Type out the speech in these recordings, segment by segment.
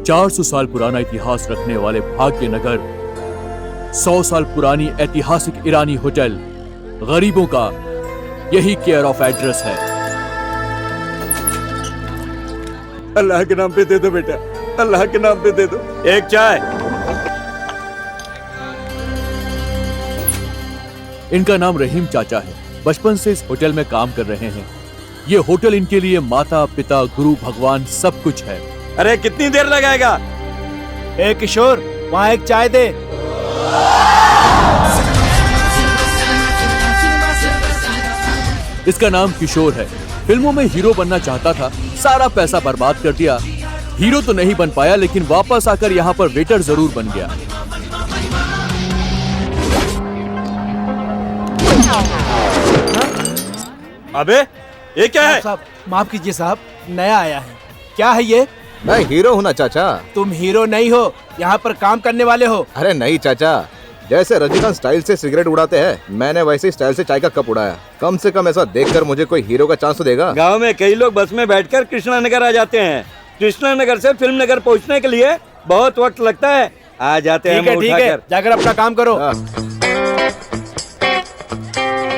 400 साल पुराना इतिहास रखने वाले भाग्यनगर, 100 साल पुरानी ऐतिहासिक ईरानी होटल, गरीबों का यही केयर ऑफ एड्रेस है। अल्लाह के नाम पे दे दो बेटा, अल्लाह के नाम पे दे दो। एक चाय। इनका नाम रहीम चाचा है। बचपन से इस होटल में काम कर रहे हैं। ये होटल इनके लिए माता पिता गुरु भगवान सब कुछ है। अरे कितनी देर लगाएगा? ए किशोर, वहाँ एक चाय दे। इसका नाम किशोर है। फिल्मों में हीरो बनना चाहता था, सारा पैसा बर्बाद कर दिया। हीरो तो नहीं बन पाया, लेकिन वापस आकर यहाँ पर वेटर जरूर बन गया। अबे ये क्या है? साहब माफ कीजिए साहब, नया आया है। क्या है ये? मैं हीरो हूँ ना चाचा। तुम हीरो नहीं हो, यहाँ पर काम करने वाले हो। अरे नहीं चाचा, जैसे रजनीकांत स्टाइल से सिगरेट उड़ाते हैं, मैंने वैसे ही स्टाइल से चाय का कप उड़ाया। कम से कम ऐसा देखकर मुझे कोई हीरो का चांस तो देगा। गांव में कई लोग बस में बैठकर कृष्णा नगर आ जाते हैं। कृष्णा नगर से फिल्म नगर पहुंचने के लिए बहुत वक्त लगता है। आ जाते हैं। ठीक है, जाकर अपना काम करो।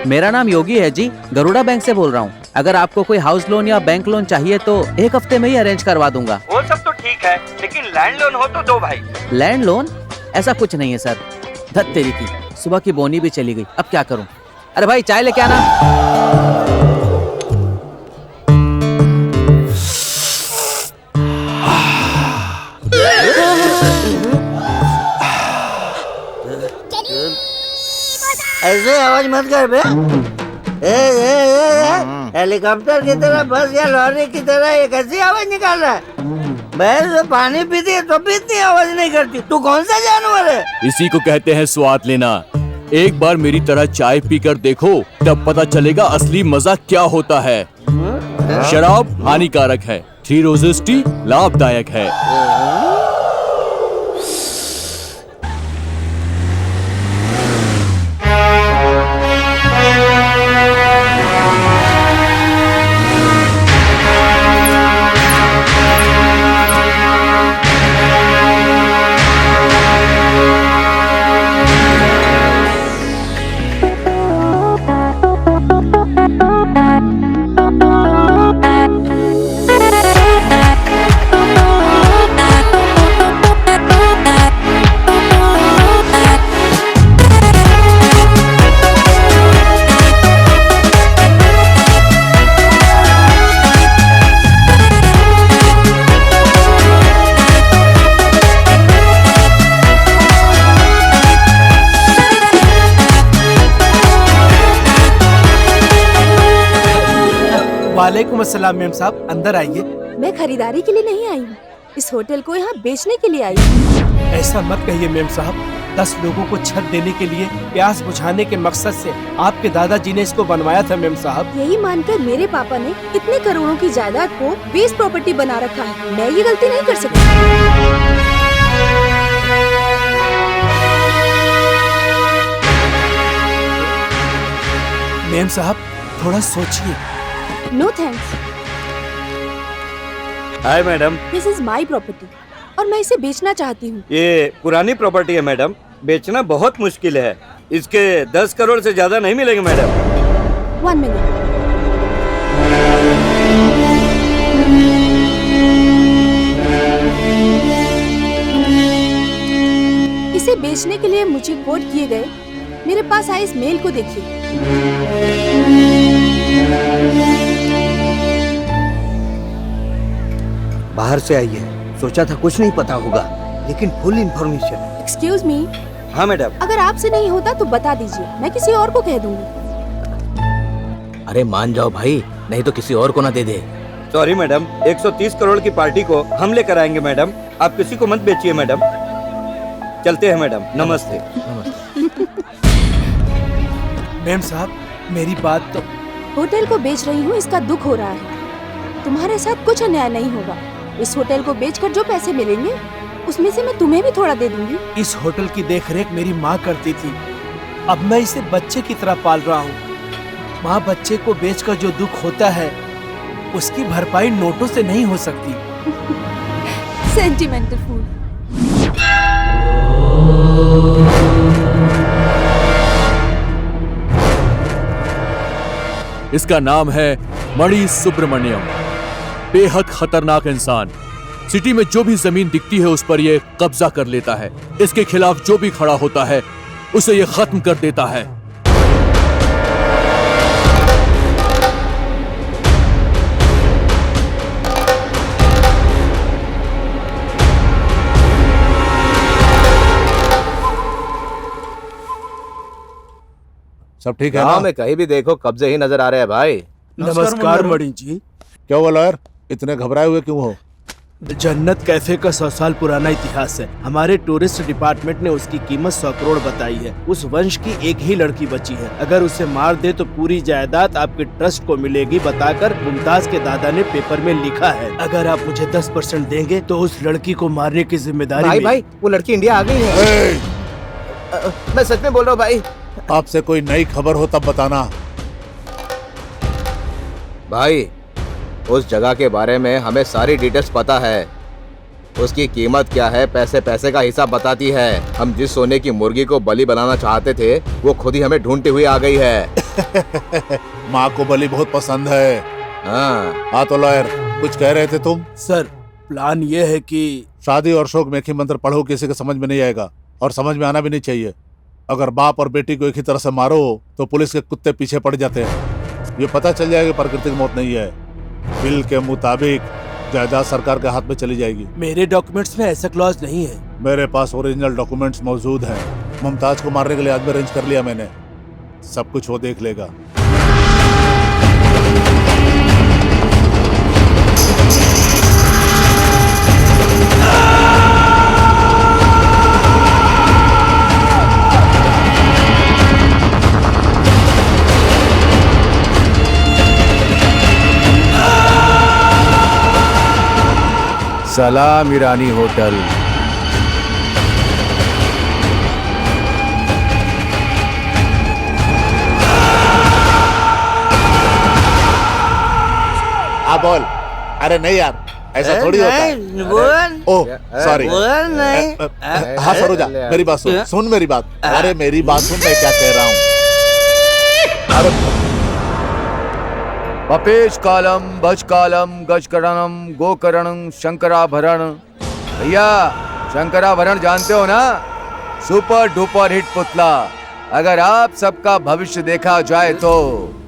मेरा नाम योगी है जी, गरुड़ा बैंक से बोल रहा हूँ। अगर आपको कोई हाउस लोन या बैंक लोन चाहिए तो 1 हफ्ते में ही अरेंज करवा दूंगा। वो सब तो ठीक है, लेकिन लैंड लोन हो तो दो भाई। Land loan? ऐसा कुछ नहीं है सर। धत तेरी की, सुबह की बोनी भी चली गई, अब क्या करूं? अरे भाई चाय लेके आना। ऐसे आवाज मत कर बे। हेलीकॉप्टर की तरह, बस या लॉरी की तरह ये कैसी आवाज निकाल रहा है? भैंस तो पानी पीती है तो भी इतनी आवाज नहीं करती। तू कौन सा जानवर है? इसी को कहते हैं स्वाद लेना। एक बार मेरी तरह चाय पीकर देखो, तब पता चलेगा असली मजा क्या होता है। शराब हानिकारक है, 3 रोजेस टी लाभदायक है। वालेकुम अस्सलाम मैम साहब, अंदर आइए। मैं खरीदारी के लिए नहीं आई हूँ, इस होटल को यहाँ बेचने के लिए आई हूँ। ऐसा मत कहिए मैम साहब, 10 लोगों को छत देने के लिए, प्यास बुझाने के मकसद से आपके दादाजी ने इसको बनवाया था मैम साहब। यही मानकर मेरे पापा ने इतने करोड़ों की जायदाद को वेस्ट प्रॉपर्टी बना रखा है। मैं ये गलती नहीं कर सकती। मैम साहब थोड़ा सोचिए। No thanks. Hi madam. This is my property और मैं इसे बेचना चाहती हूँ। ये पुरानी प्रॉपर्टी है मैडम, बेचना बहुत मुश्किल है। इसके 10 करोड़ से ज्यादा नहीं मिलेंगे मैडम। 1 मिनट। इसे बेचने के लिए मुझे कोट किए गए मेरे पास आए इस मेल को देखिए। बाहर से आई है, सोचा था कुछ नहीं पता होगा, लेकिन फुल इंफॉर्मेशन। Excuse me. हाँ मैडम। अगर आपसे नहीं होता तो बता दीजिए, मैं किसी और को कह दूंगी। अरे मान जाओ भाई, नहीं तो किसी और को ना दे दे। सॉरी मैडम, 130 करोड़ की पार्टी को हम लेकर आएंगे मैडम, आप किसी को मत बेचिए मैडम। चलते हैं मैडम, नमस्ते। मैम साहब मेरी बात तो। होटल को बेच रही हूँ, इसका दुख हो रहा है। तुम्हारे साथ कुछ अन्याय नहीं होगा। इस होटल को बेचकर जो पैसे मिलेंगे उसमें से मैं तुम्हें भी थोड़ा दे दूंगी। इस होटल की देखरेख मेरी माँ करती थी, अब मैं इसे बच्चे की तरह पाल रहा हूँ। माँ बच्चे को बेचकर जो दुख होता है उसकी भरपाई नोटों से नहीं हो सकती। सेंटिमेंटल फूल। इसका नाम है मणि सुब्रमण्यम। बेहद खतरनाक इंसान। सिटी में जो भी जमीन दिखती है उस पर यह कब्जा कर लेता है। इसके खिलाफ जो भी खड़ा होता है उसे यह खत्म कर देता है। सब ठीक है गाँव ना? में कहीं भी देखो कब्जे ही नजर आ रहे हैं भाई। नमस्कार मणि जी। क्या हुआ लॉयर, इतने घबराए हुए क्यों हो? जन्नत कैफे का 100 साल पुराना इतिहास है। हमारे टूरिस्ट डिपार्टमेंट ने उसकी कीमत 100 करोड़ बताई है। उस वंश की एक ही लड़की बची है। अगर उसे मार दे तो पूरी जायदाद आपके ट्रस्ट को मिलेगी बताकर मुमताज के दादा ने पेपर में लिखा है। अगर आप मुझे 10% देंगे तो उस लड़की को मारने की जिम्मेदारी भाई मेरी। भाई वो लड़की इंडिया आ गई है। मैं सच में बोल रहा हूँ भाई। आपसे कोई नई खबर हो तब बताना। भाई उस जगह के बारे में हमें सारी डिटेल्स पता है। उसकी कीमत क्या है, पैसे पैसे का हिसाब बताती है। हम जिस सोने की मुर्गी को बलि बनाना चाहते थे वो खुद ही हमें ढूंढती हुई आ गई है। माँ को बलि बहुत पसंद है। हाँ तो लॉयर कुछ कह रहे थे तुम? सर प्लान ये है कि शादी और शोक में एक ही मंत्र पढ़ो, किसी के समझ में नहीं आएगा और समझ में आना भी नहीं चाहिए। अगर बाप और बेटी को एक ही तरह से मारो तो पुलिस के कुत्ते पीछे पड़ जाते हैं। ये पता चल जाएगा प्राकृतिक मौत नहीं है। बिल के मुताबिक जायदाद सरकार के हाथ में चली जाएगी। मेरे डॉक्यूमेंट्स में ऐसा क्लॉज नहीं है। मेरे पास ओरिजिनल डॉक्यूमेंट्स मौजूद हैं। मुमताज को मारने के लिए आदमी अरेंज कर लिया मैंने। सब कुछ वो देख लेगा। सलाम ईरानी होटल। हाँ बोल। अरे नहीं यार, ऐसा थोड़ी होता है। नहीं, बोल ओह सॉरी। बोल नहीं। हाँ सरोजा मेरी बात सुन, सुन मेरी बात। अरे मेरी बात सुन, मैं क्या कह रहा हूँ। अरे पपेश कालम भज कालम गजकरणम गोकरणम शंकराभरण। भैया शंकराभरण जानते हो ना? सुपर डुपर हिट पुतला। अगर आप सबका भविष्य देखा जाए तो।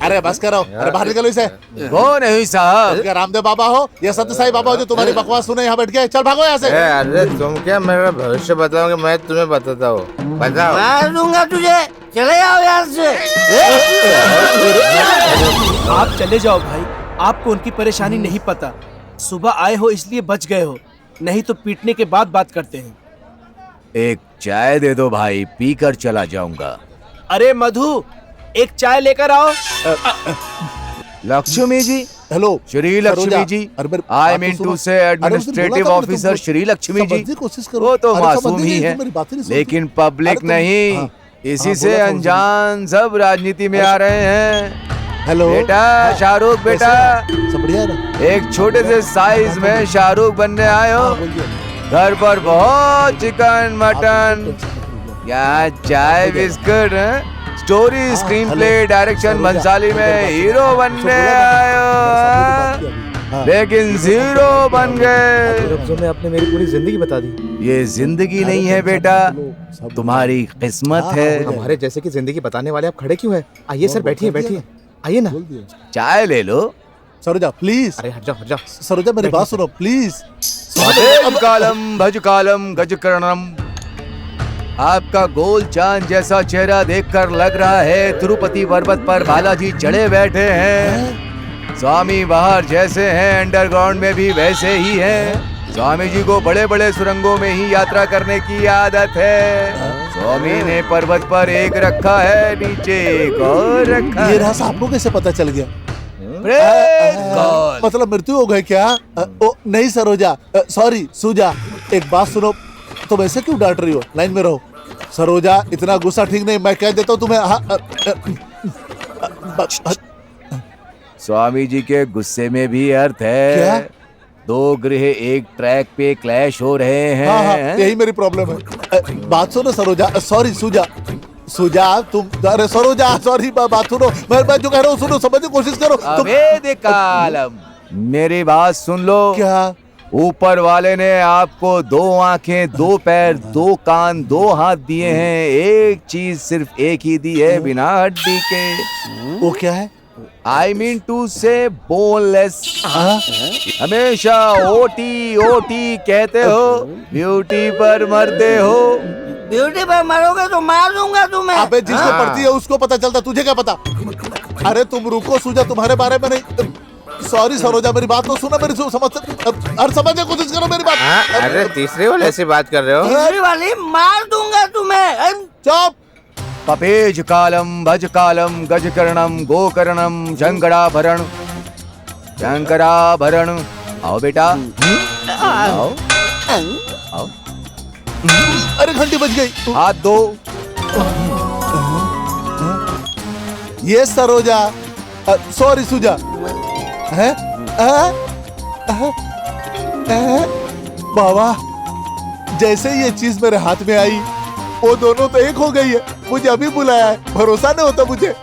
अरे बस करो, अरे बाहर निकलो इसे। वो नहीं साहब, क्या रामदेव बाबा हो या सत्य साई बाबा हो जो तुम्हारी बकवास सुने यहाँ बैठ के? चल भागो यहाँ से। अरे तुम क्या मेरा भविष्य बताओगे? मैं तुम्हें बताता हूँ। बताओ। मार दूंगा तुझे। चले जाओ यहाँ से। आप चले जाओ भाई, आपको उनकी परेशानी नहीं पता। सुबह आए हो इसलिए बच गए हो, नहीं तो पीटने के बाद बात करते हैं। एक चाय दे दो भाई, पीकर चला जाऊंगा। अरे मधु, एक चाय लेकर आओ। Lakshmi ji, hello Shri Lakshmi ji. I mean to say administrative officer Shri Lakshmi ji. वो तो मासूम ही है, लेकिन पब्लिक नहीं। इसी से अनजान सब राजनीति में आ रहे हैं। हेलो बेटा शाहरुख, बेटा सब बढ़िया है ना? एक छोटे से साइज में शाहरुख बनने आए हो। घर पर बहुत चिकन मटन, यहाँ चाय biscuit, story screen play direction Bhansali में हीरो बनने आए हो, लेकिन जीरो बन गए। में आपने मेरी पूरी जिंदगी बता दी। ये जिंदगी नहीं है बेटा, तुम्हारी किस्मत है। हमारे जैसे की जिंदगी बताने वाले आप खड़े क्यों हैं? आइए सर, बैठिए बैठिए, आइए ना। चाय ले लो। सरोजा प्लीज। अरे हट जाओ हट जाओ। सरोजा मेरी बात सुनो प्लीज। भज कालम भज कालम गजकरणम। आपका गोल चांद जैसा चेहरा देखकर लग रहा है तिरुपति पर्वत पर बालाजी चढ़े बैठे हैं। स्वामी बाहर जैसे हैं, अंडरग्राउंड में भी वैसे ही हैं। स्वामी जी को बड़े बड़े सुरंगों में ही यात्रा करने की आदत है। स्वामी ने पर्वत पर एक रखा है, नीचे एक और रखा ये है। राज आपको कैसे पता चल गया? Praise God। मतलब मृत्यु हो गई क्या? ओ नहीं सरोजा, सॉरी सूजा, एक बात सुनो। तुम ऐसे क्यों डांट रही हो? लाइन में रहो। सरोजा इतना गुस्सा ठीक नहीं, मैं कह देता हूँ तुम्हें। स्वामी जी के गुस्से में भी अर्थ है। क्या? दो ग्रह एक ट्रैक पे क्लैश हो रहे हैं। हाँ, यही मेरी प्रॉब्लम है। बात सुनो सरोजा, सॉरी सुजा, सुजा तुम, अरे सरोजा सॉरी, बात सुनो, मैं जो कह रहा हूँ सुनो, समझने की कोशिश करो। अबे देकालम, मेरी बात सुन लो। क्या? ऊपर वाले ने आपको 2 आंखें, 2 पैर, 2 कान, 2 हाथ दिए हैं, एक चीज सिर्फ एक ही दी है बिना हड्डी के। वो क्या है? I mean to say boneless। हमेशा ओटी ओटी कहते हो, ब्यूटी पर मरते हो। ब्यूटी पर मरोगे तो मार दूंगा तुम्हें। अबे जिसको पड़ती है उसको पता चलता, तुझे क्या पता? अरे तुम रुको सुजा, तुम्हारे बारे में नहीं। सॉरी सरोजा, मेरी बात तो सुनो, मेरी समझने की कोशिश करो मेरी बात। अरे तीसरे वाले से बात कर रहे हो? तीसरी वाली मार दूंगा तुम्हें। चुप। पपेज कालम भज कालम गजकर्णम गोकर्णम शंकराभरण शंकराभरण। आओ बेटा, आओ आओ। अरे घंटी बज गई। हाथ दो। ये सरोजा, सॉरी सुजा। है? बाबा, जैसे ये चीज मेरे हाथ में आई, वो दोनों तो एक हो गई है। मुझे अभी बुलाया है, भरोसा नहीं होता मुझे।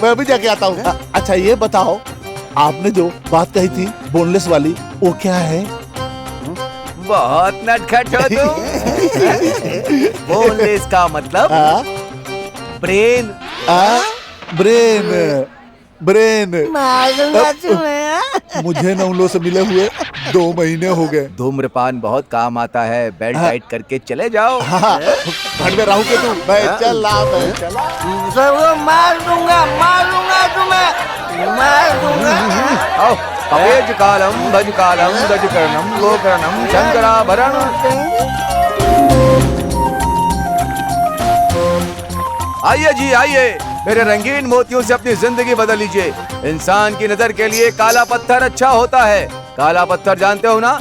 मैं अभी जाके आता हूँ। अच्छा ये बताओ, आपने जो बात कही थी बोनलेस वाली, वो क्या है? बहुत नटखट हो तुम। बोनलेस का मतलब ब्रेन। Brain, brain. मार दूंगा तुम्हें। मुझे नौलों से मिले हुए 2 महीने हो गए। धूम्रपान बहुत काम आता है, बेल्ट टाइट करके चले जाओ। हाँ, घर में रहूं के तू? मैं चला। सबको मार दूंगा तुम्हें, मार दूंगा। आओ, अवेज कालम भज कालम गजकर्णम गोकर्णम शंकराभरण। आइए जी आइए, मेरे रंगीन मोतियों से अपनी जिंदगी बदल लीजिए। इंसान की नजर के लिए काला पत्थर अच्छा होता है। काला पत्थर जानते हो ना?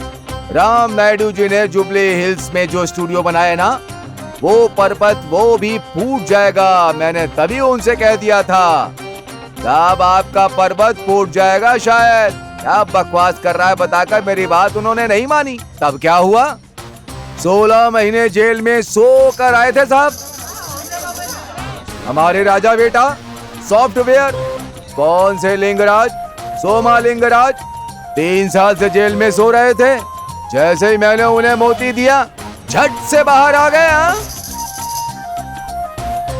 राम नायडू जी ने जुबली हिल्स में जो स्टूडियो बनाया ना, वो पर्वत वो भी फूट जाएगा। मैंने तभी उनसे कह दिया था, साहब आपका पर्वत फूट जाएगा शायद। क्या बकवास कर रहा है बताकर मेरी बात उन्होंने नहीं मानी। तब क्या हुआ? 16 महीने जेल में सो कर आए थे साहब हमारे राजा बेटा। सॉफ्टवेयर कौन से लिंगराज? सोमा लिंगराज 3 साल से जेल में सो रहे थे। जैसे ही मैंने उन्हें मोती दिया, झट से बाहर आ गए।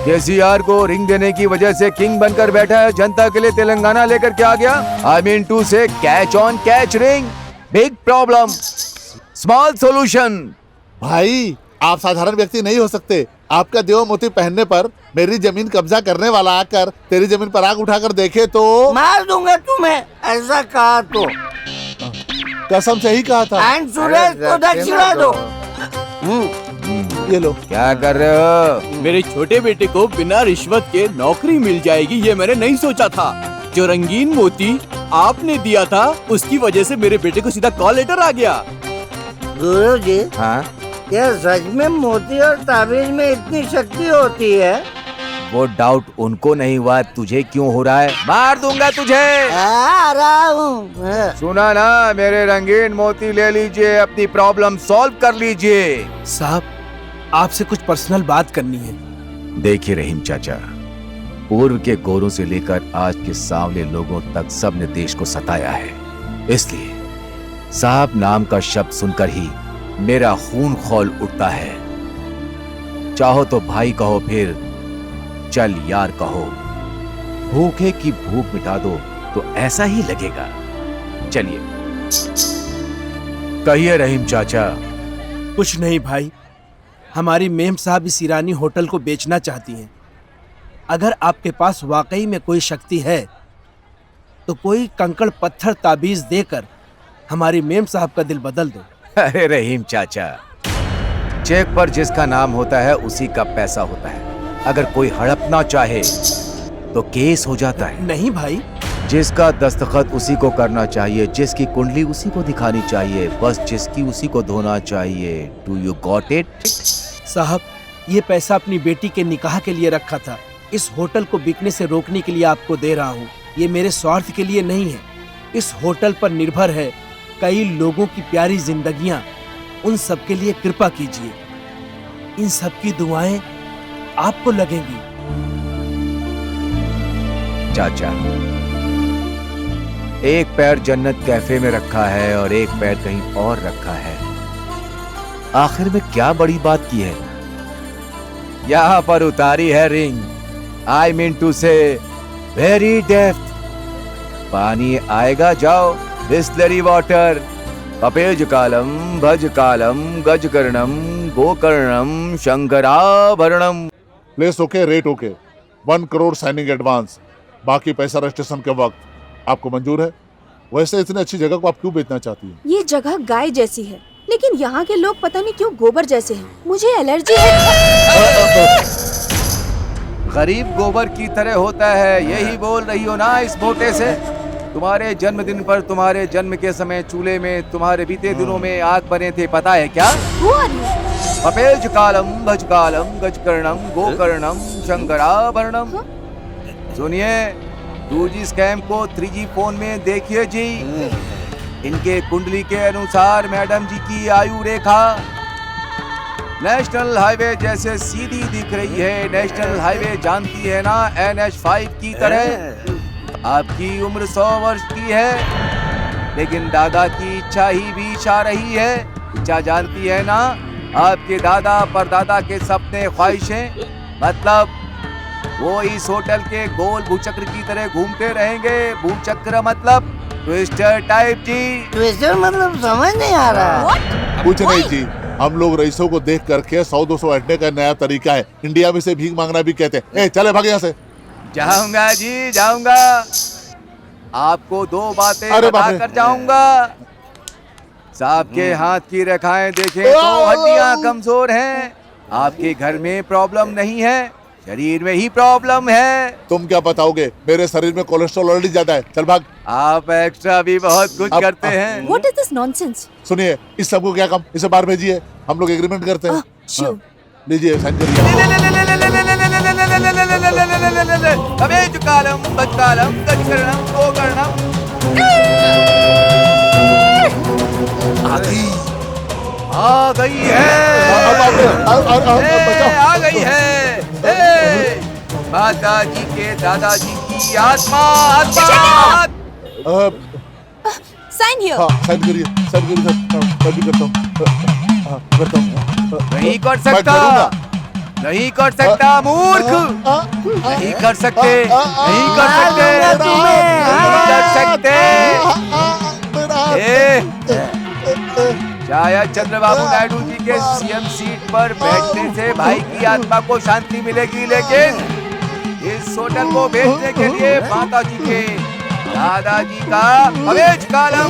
केसीआर को रिंग देने की वजह से किंग बनकर बैठा है, जनता के लिए तेलंगाना लेकर क्या गया? आई मीन टू से catch on catch ring, big problem small solution. भाई आप साधारण व्यक्ति नहीं हो सकते। आपका देव मोती पहनने पर मेरी जमीन कब्जा करने वाला आकर तेरी जमीन पर आग उठाकर देखे तो मार दूंगा तुम्हें। ऐसा कहा तो कसम से ही कहा था। एंड सुरेश को दक्षिणा दो। ये लो। क्या कर रहे हो? मेरे छोटे बेटे को बिना रिश्वत के नौकरी मिल जाएगी, ये मैंने नहीं सोचा था। जो रंगीन मोती आपने दिया था, उसकी वजह से मेरे बेटे को सीधा कॉल लेटर आ गया। गुरु जी, हाँ? क्या सच में मोती और ताबीज में इतनी शक्ति होती है? वो डाउट उनको नहीं हुआ, तुझे क्यों हो रहा है? मार दूंगा तुझे। आ रहा हूँ। सुना ना, मेरे रंगीन मोती ले लीजिए, अपनी प्रॉब्लम सॉल्व कर लीजिए। साहब, आपसे कुछ पर्सनल बात करनी है। देखिए रहीम चाचा, पूर्व के गोरों से लेकर आज के सांवले लोगों तक सबने देश को सताया है। इसलिए साहब नाम का शब्द सुनकर ही मेरा खून खौल उठता है। चाहो तो भाई कहो, फिर चल यार कहो। भूखे की भूख मिटा दो तो ऐसा ही लगेगा। चलिए कहिए रहीम चाचा। कुछ नहीं भाई, हमारी मेम साहब इस ईरानी होटल को बेचना चाहती हैं। अगर आपके पास वाकई में कोई शक्ति है तो कोई कंकड़ पत्थर ताबीज देकर हमारी मेम साहब का दिल बदल दो। अरे रहीम चाचा, चेक पर जिसका नाम होता है उसी का पैसा होता है। अगर कोई हड़पना चाहे तो केस हो जाता है। नहीं भाई, जिसका दस्तखत उसी को करना चाहिए, जिसकी कुंडली उसी को दिखानी चाहिए, बस जिसकी उसी को धोना चाहिए। Do you got it? साहब, ये पैसा अपनी बेटी के निकाह के लिए रखा था। इस होटल को बिकने से रोकने के लिए आपको दे रहा हूँ। ये मेरे स्वार्थ के लिए नहीं है। इस होटल पर निर्भर है कई लोगों की प्यारी जिंदगियां, उन सब के लिए कृपा कीजिए। इन सब की दुआएं आपको लगेंगी। चाचा, एक पैर जन्नत कैफे में रखा है और एक पैर कहीं और रखा है। आखिर में क्या बड़ी बात की है? यहां पर उतारी है रिंग, आई मीन टू से वेरी डेप्थ। पानी आएगा, जाओ, बिस्लरी वाटर। अपेज कालम, भज कालम, गज कर्णम, गोकर्णम, Shankarabharanam. Place okay, rate okay, 1 crore signing advance, बाकी पैसा रजिस्ट्रेशन के वक्त। आपको मंजूर है? वैसे इतनी अच्छी जगह को आप क्यों बेचना चाहती हैं? ये जगह गाय जैसी है, लेकिन यहाँ के लोग पता नहीं क्यों गोबर जैसे हैं। मुझे एलर्जी है। गरीब गोबर की तरह होता है, यही बोल रही हो ना इस मोटे से? तुम्हारे जन्मदिन पर तुम्हारे जन्म के समय चूल्हे में तुम्हारे बीते दिनों में आग बने थे, पता है क्या? अपेज कालम, भज कालम, गज कर्णम, गोकर्णम, शंकराभरणम। सुनिए, 2G स्कैम को 3G फोन में देखिए जी। इनके कुंडली के अनुसार मैडम जी की आयु रेखा नेशनल हाईवे जैसे सीधी दिख रही है। नेशनल हाईवे जानती है ना, NH5 की तरह। आपकी उम्र 100 वर्ष की है, लेकिन दादा की इच्छा ही बीच आ रही है। इच्छा जानती है ना, आपके दादा परदादा के सपने, ख्वाहिशें, मतलब वो इस होटल के गोल भूचक्र की तरह घूमते रहेंगे। भूचक्र मतलब ट्विस्टर टाइप जी। ट्विस्टर मतलब समझ नहीं आ रहा। कुछ नहीं जी, हम लोग रईसों को देख करके 100-200 अड्डे का नया तरीका है। इंडिया में से भीख मांगना भी कहते हैं। चले भाग यहाँ से। जाऊंगा जी, जाऊंगा। आपको 2 बातें बता कर जाऊंगा। सांप के हाथ की रेखाएं देखें तो हड्डियां कमजोर हैं। आपके घर में प्रॉब्लम नहीं है, शरीर में ही प्रॉब्लम है। तुम क्या बताओगे? मेरे शरीर में कोलेस्ट्रॉल ऑलरेडी ज्यादा है। चल भाग। आप एक्स्ट्रा भी बहुत कुछ करते हैं। What is this nonsense? सुनिए, इस सबको क्या काम, इसे बाहर भेजिए, हम लोग एग्रीमेंट करते हैं। sure. लीजिए, साइन करिए। अपेज कालम, भज कालम, गज कर्णम, गोकर्णम। आ गई है, आ गई है माता जी के दादाजी की आत्मा। आत्मा Sign here. हाँ, साइन करिए, साइन करिए सर। मैं भी करता हूँ, करता हूँ। नहीं कर सकता, नहीं कर सकता मूर्ख, नहीं कर सकते, नहीं कर सकते, नहीं कर सकते। शायद चंद्रबाबू नायडू जी के CM सीट पर बैठने से भाई की आत्मा को शांति मिलेगी, लेकिन इस होटल को बेचने के लिए माता जी के दादाजी का अपेज कालम,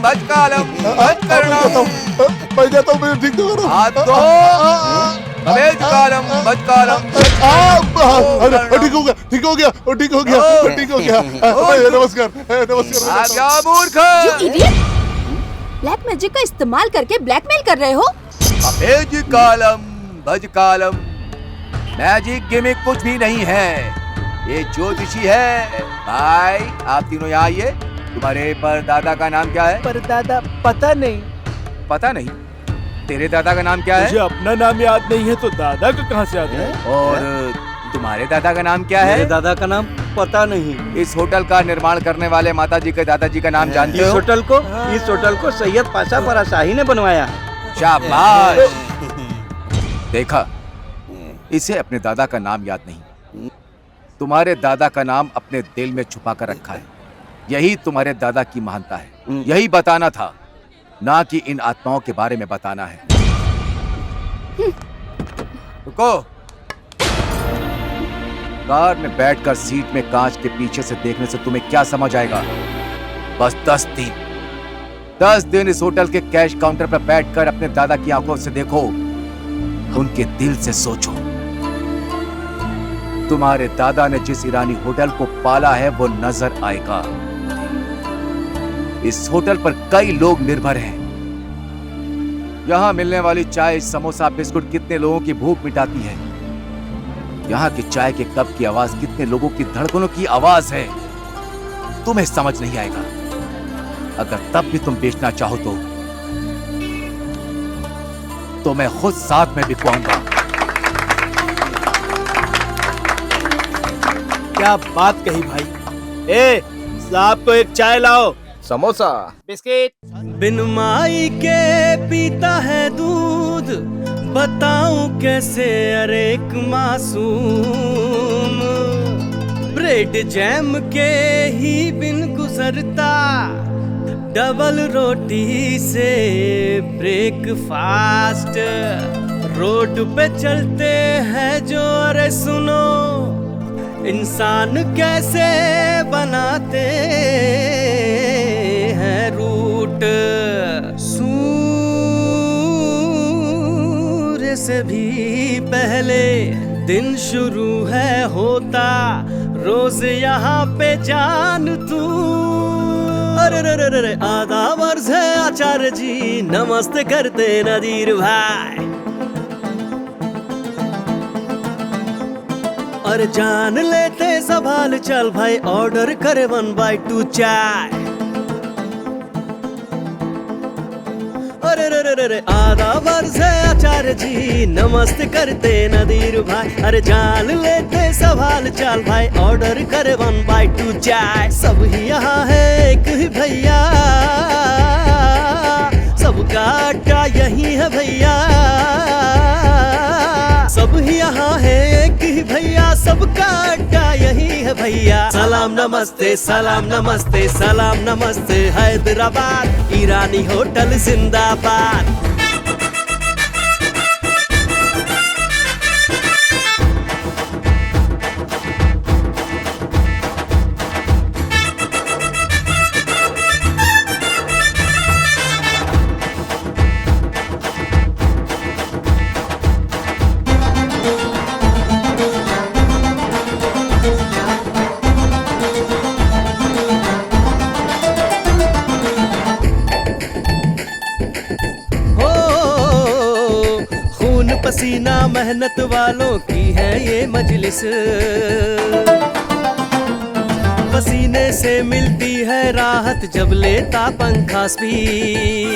भज कालम, भज कर्णम। मैं जाता हूँ, मुझे ठीक तो करो। हाथ दो। अपेज कालम, भज कालम। अरे ठीक हो गया, ठीक हो गया, ठीक हो गया, ठीक हो गया। नमस्कार, नमस्कार। आ गया मूर्ख। You idiot! ब्लैक मैजिक का इस्तेमाल करके ब्लैकमेल कर रहे हो? अपेज कालम, भज कालम। मैजिक गिमिक कुछ भी नहीं है, ये ज्योतिषी है। भाई, आप तीनों यहाँ आइए। तुम्हारे परदादा का नाम क्या है? परदादा पता नहीं। पता नहीं? तेरे दादा का नाम क्या है? मुझे अपना नाम याद नहीं है तो दादा का कहाँ से आता है? और तुम्हारे दादा का नाम क्या है? मेरे दादा का नाम पता नहीं। इस होटल का निर्माण करने वाले माताजी के दादाजी का नाम जानते इस हो? होटल को सैयद पाशा फराशाही ने बनवाया है। शाबाश। देखा, इसे अपने दादा का नाम याद नहीं। तुम्हारे दादा का नाम अपने दिल में छुपा कर रखा है। यही तुम्हारे दादा की महानता है। यही बताना था, ना कि इन आत्माओं के बारे में बताना है। रुको। कार में बैठकर सीट में कांच के पीछे से देखने से तुम्हें क्या समझ आएगा? बस 10 दिन इस होटल के कैश काउंटर पर बैठकर अपने दादा की आंखों से देखो, उनके दिल से सोचो। तुम्हारे दादा ने जिस ईरानी होटल को पाला है वो नजर आएगा। इस होटल पर कई लोग निर्भर हैं। यहाँ मिलने वाली चाय, समोसा, बिस्कुट कितने लोगों की भूख मिटाती है। यहाँ की चाय के कप की आवाज कितने लोगों की धड़कनों की आवाज है। तुम्हें समझ नहीं आएगा। अगर तब भी तुम बेचना चाहो तो मैं खुद साथ में बिकवाऊंगा। क्या बात कही भाई। ए साहब को एक चाय लाओ। समोसा। बिस्किट। बिन माई के पीता है दूध, बताऊं कैसे अरे एक मासूम। ब्रेड जैम के ही बिन गुजरता, डबल रोटी से ब्रेकफास्ट। रोड पे चलते हैं जो अरे सुनो, इंसान कैसे बनाते हैं रूट। सूर्य से भी पहले दिन शुरू है होता, रोज यहाँ पे जान तू। अरे रे रे रे आदाब अर्ज है आचार्य जी, नमस्ते करते नदीर भाई। अरे जान लेते सवाल चल भाई, ऑर्डर करे 1/2 चाय। अरे रे रे रे आदाब अर्ज है आचार्य जी, नमस्ते करते नदीर भाई। अरे जान लेते सवाल चल भाई, ऑर्डर करे 1/2 चाय। सब ही यहाँ है एक ही भैया, सबका अड्डा यही है भैया। सब ही यहाँ है एक ही भैया, सबका अड्डा यही है भैया। सलाम नमस्ते सलाम नमस्ते सलाम नमस्ते, हैदराबाद ईरानी होटल जिंदाबाद। पसीना मेहनत वालों की है ये मजलिस, पसीने से मिलती है राहत जब लेता पंखा स्पीड।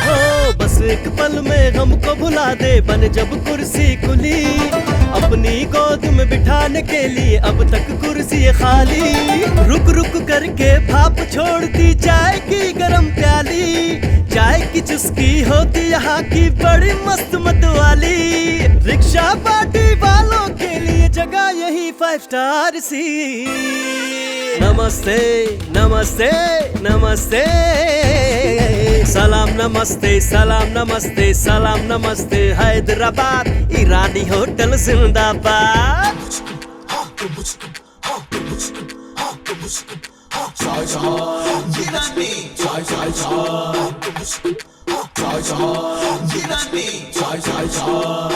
हो बस एक पल में गम को भुला दे, बन जब कुर्सी खुली अपनी गोद में बिठाने के लिए, अब तक कुर्सी खाली। रुक रुक करके भाप छोड़ती चाय की गरम प्याली, चाय की चुस्की होती यहाँ की बड़ी मस्त मत वाली। रिक्शा पार्टी वालों के लिए जगह यही 5 स्टार सी। नमस्ते नमस्ते नमस्ते, सलाम नमस्ते सलाम नमस्ते सलाम नमस्ते, हैदराबाद ईरानी होटल जिंदाबाद। चाय चाय ईरानी, चाय चाय चाय, चाय चाय ईरानी, चाय चाय चाय।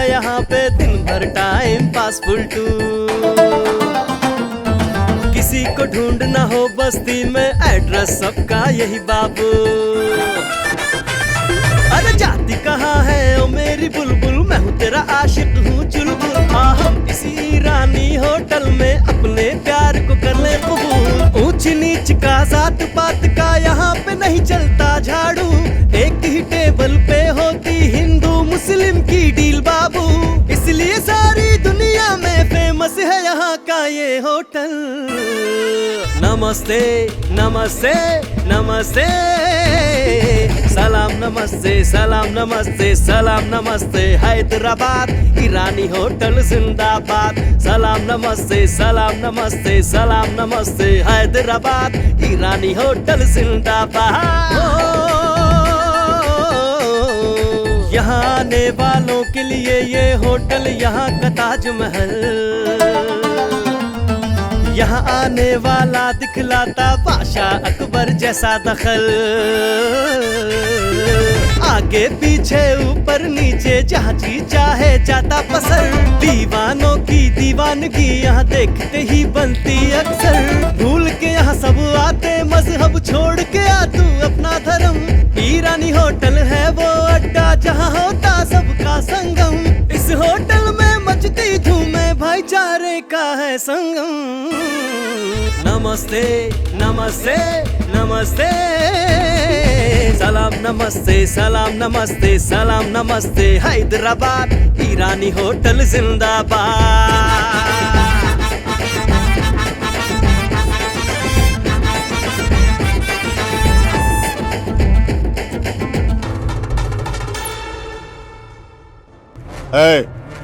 यहाँ पे दिन भर टाइम पास फुल टू, किसी को ढूंढना हो बस्ती में एड्रेस सबका यही बाबू। अरे जाती कहाँ है ओ मेरी बुलबुल, मैं हूँ तेरा आशिक हूँ चुलबुल। हाँ हम इसी ईरानी होटल में अपने प्यार को कर ले कबूल। ऊंच नीच का जात पात का यहाँ पे नहीं चलता झाड़ू, एक ही टेबल पे होती हिंदू मुस्लिम की डील बाबू। इसलिए सारी दुनिया में फेमस है यहाँ का ये होटल। नमस्ते नमस्ते नमस्ते, सलाम नमस्ते सलाम नमस्ते सलाम नमस्ते, हैदराबाद ईरानी होटल जिंदाबाद। सलाम नमस्ते सलाम नमस्ते सलाम नमस्ते, हैदराबाद ईरानी होटल जिंदाबाद। यहाँ आने वालों के लिए ये होटल यहाँ का ताजमहल, यहाँ आने वाला दिखलाता बादशाह अकबर जैसा दखल। आगे पीछे ऊपर नीचे जहाँ जी चाहे जाता पसर। दीवानों की दीवानगी यहाँ देखते ही बनती अक्सर। भूल के यहाँ सब आते मजहब छोड़ के आ तू अपना धर्म। ईरानी होटल है वो अड्डा जहाँ होता सबका संगम। इस होटल में मचती धूम है भाईचारे का है संगम। नमस्ते नमस्ते नमस्ते सलाम नमस्ते सलाम नमस्ते सलाम नमस्ते हैदराबाद ईरानी होटल जिंदाबाद।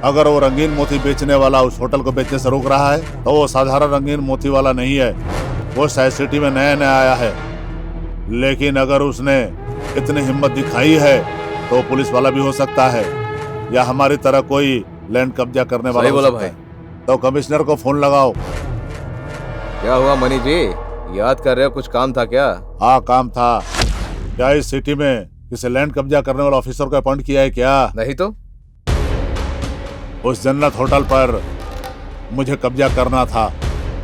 अगर वो रंगीन मोती बेचने वाला उस होटल को बेचने से रोक रहा है तो वो साधारण रंगीन मोती वाला नहीं है, वो शायद सिटी में नया नया आया है। लेकिन अगर उसने इतनी हिम्मत दिखाई है तो पुलिस वाला भी हो सकता है या हमारी तरह कोई लैंड कब्जा करने वाला हो सकता है। तो कमिश्नर को फोन लगाओ। क्या हुआ मनी जी, याद कर रहे हो? कुछ काम था क्या? हाँ काम था। क्या इस सिटी में किसी लैंड कब्जा करने वाले ऑफिसर को अपॉइंट किया है क्या? नहीं तो उस जन्नत होटल पर मुझे कब्जा करना था।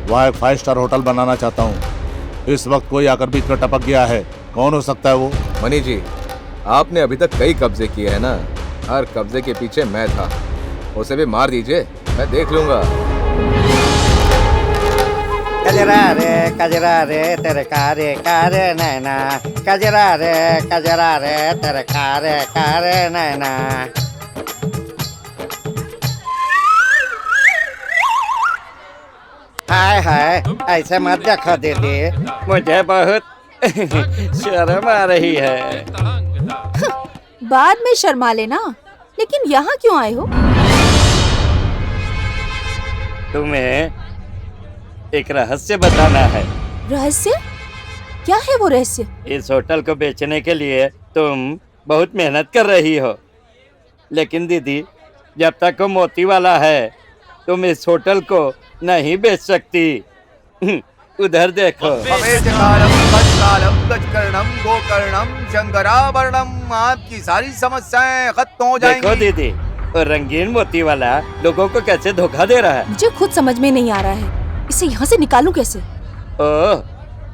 वहाँ एक 5 स्टार होटल बनाना चाहता हूँ। इस वक्त कोई आकर बीच में टपक गया है, कौन हो सकता है वो? मनी जी, आपने अभी तक कई कब्जे किए हैं ना, हर कब्जे के पीछे मैं था। उसे भी मार दीजिए, मैं देख लूंगा। कजरा रे तेरे कारे नैना। कजरा रे तेरे कारे नैना। हाय हाय ऐसे मत देखो दीदी, मुझे बहुत शर्म आ रही है। बाद में शर्मा लेना, लेकिन यहाँ क्यों आए हो? तुम्हें एक रहस्य बताना है। रहस्य? क्या है वो रहस्य? इस होटल को बेचने के लिए तुम बहुत मेहनत कर रही हो, लेकिन दीदी जब तक वो मोती वाला है तुम इस होटल को नहीं बेच सकती। उधर देखो। आपकी सारी समस्याएं खत्म हो जाएंगी। देखो दीदी, और रंगीन मोती वाला लोगों को कैसे धोखा दे रहा है। मुझे खुद समझ में नहीं आ रहा है, इसे यहाँ से निकालूं कैसे? ओह,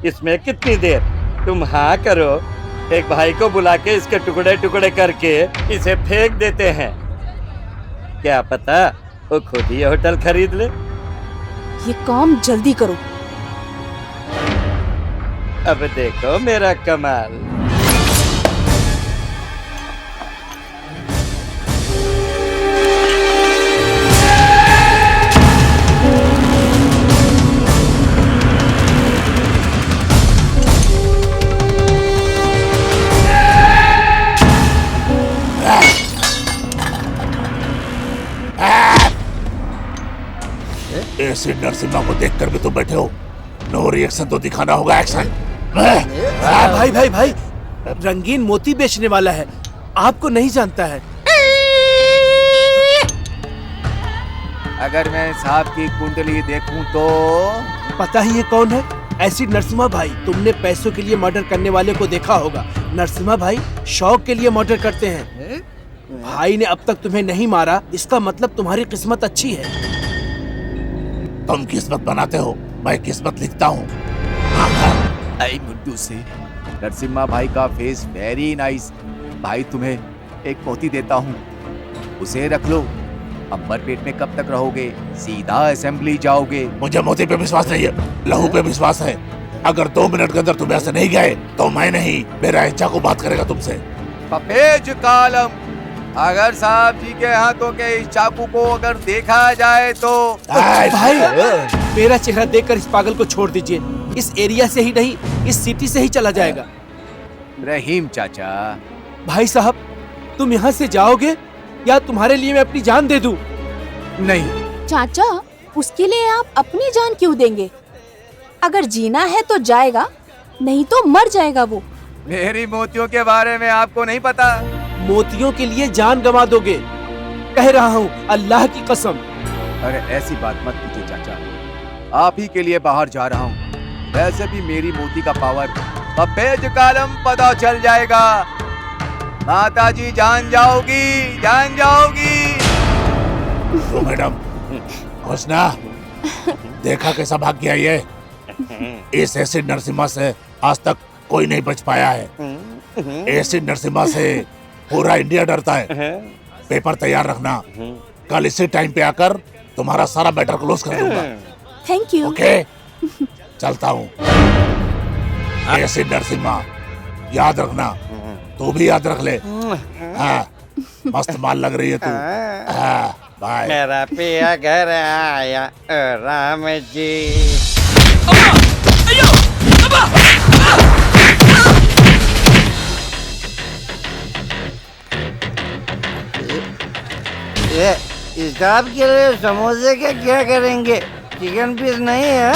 इसमें कितनी देर? तुम हाँ करो, एक भाई को बुला के इसके टुकड़े टुकड़े करके इसे फेंक देते हैं। क्या पता वो खुद ही होटल खरीद ले। ये काम जल्दी करो। अब देखो मेरा कमाल। ऐसे नरसिम्हा को देखकर भी तुम बैठे हो? नो रिएक्शन तो दिखाना होगा, एक्शन। भाई रंगीन मोती बेचने वाला है, आपको नहीं जानता है। अगर मैं साहब की कुंडली देखूं तो पता ही है कौन है? ऐसी नरसिम्हा भाई, तुमने पैसों के लिए मर्डर करने वाले को देखा होगा। नरसिम्हा भाई शौक के लिए मर्डर करते हैं। भाई ने अब तक तुम्हें नहीं मारा, इसका मतलब तुम्हारी किस्मत अच्छी है। तुम किस्मत बनाते हो, मैं किस्मत लिखता हूँ। आई मुड्डू से नरसिम्हा भाई का फेस वेरी नाइस। भाई तुम्हें एक मोती देता हूँ, उसे रख लो। अंबर पेट में कब तक रहोगे? सीधा असेंबली जाओगे। मुझे मोती पे विश्वास नहीं है, लहू पे विश्वास है। अगर 2 मिनट के अंदर तुम ऐसे नहीं गए तो मैं नहीं, मेरा इच्छा को बात करेगा तुमसे। सफेद कालम, अगर साहब जी के हाथों के इस चाकू को अगर देखा जाए तो भाई मेरा चेहरा देखकर इस पागल को छोड़ दीजिए। इस एरिया से ही नहीं, इस सिटी से ही चला जाएगा। रहीम चाचा, भाई साहब तुम यहाँ से जाओगे या तुम्हारे लिए मैं अपनी जान दे दूं? नहीं चाचा, उसके लिए आप अपनी जान क्यों देंगे? अगर जीना है तो जाएगा, नहीं तो मर जाएगा वो। मेरी मोतियों के बारे में आपको नहीं पता। मोतियों के लिए जान गंवा दोगे, कह रहा हूँ अल्लाह की कसम। अरे ऐसी बात मत कीजिए चाचा, आप ही के लिए बाहर जा रहा हूँ। वैसे भी मेरी मोती का पावर सफेद कालम पता चल जाएगा। माता जी जान जाओगी, जान जाओगी। तो मैडम होशना, देखा कैसा भाग गया ये। इस एसिड नरसिम्हा से आज तक कोई नहीं बच पाया है। एसिड नरसिम्हा से पूरा इंडिया डरता है। पेपर तैयार रखना, कल इसी टाइम पे आकर तुम्हारा सारा मैटर क्लोज कर दूंगा। Thank you. ओके, चलता हूँ। एसिड नरसिम्हा, याद रखना, तू भी याद रख ले। हाँ, मस्त माल लग रही है तू। हाँ, बाय। मेरा पिया घर आया ओ राम जी। ये हिसाब के लिए समोसे के क्या करेंगे? चिकन पीस नहीं है?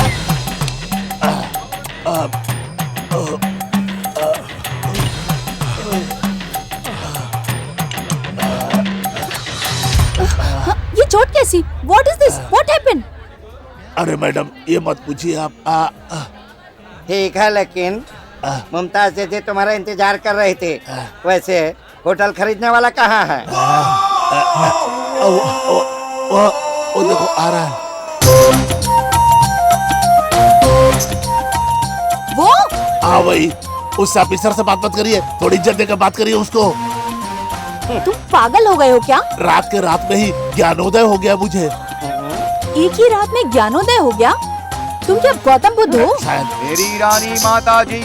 ये चोट कैसी? What is this? What happened? अरे मैडम ये मत पूछिए आप। ठीक है, लेकिन मुमताज दीदी तुम्हारा इंतजार कर रही थी। वैसे होटल खरीदने वाला कहाँ है? वो देखो आ रहा है। वो? हाँ वही, उस ऑफिसर से बात मत करिए, थोड़ी इज्जत देकर बात करिए उसको। तुम पागल हो गए हो क्या? रात के रात में ही ज्ञानोदय हो गया मुझे। एक ही रात में ज्ञानोदय हो गया? तुम क्या गौतम बुद्ध हो? मेरी रानी माता जी,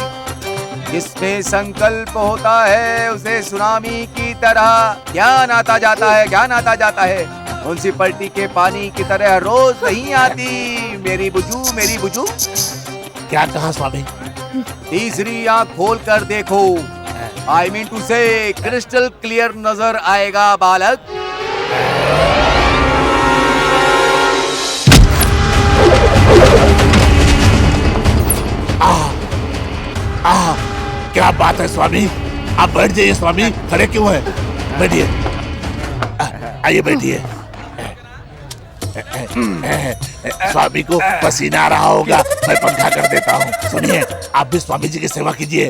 जिसमें संकल्प होता है उसे सुनामी की तरह ज्ञान आता जाता है, ज्ञान आता जाता है। म्युनिसिपैलिटी के पानी की तरह रोज नहीं आती मेरी बुजू, मेरी बुजू। क्या कहा स्वामी? तीसरी आंख खोल कर देखो। आई मीन टू से क्रिस्टल क्लियर नजर आएगा बालक। क्या बात है स्वामी, आप बैठ जाइए स्वामी, खड़े क्यों हैं? बैठिए, आइए बैठिए। स्वामी को पसीना आ रहा होगा, मैं पंखा कर देता हूँ। सुनिए, आप भी स्वामी जी की सेवा कीजिए।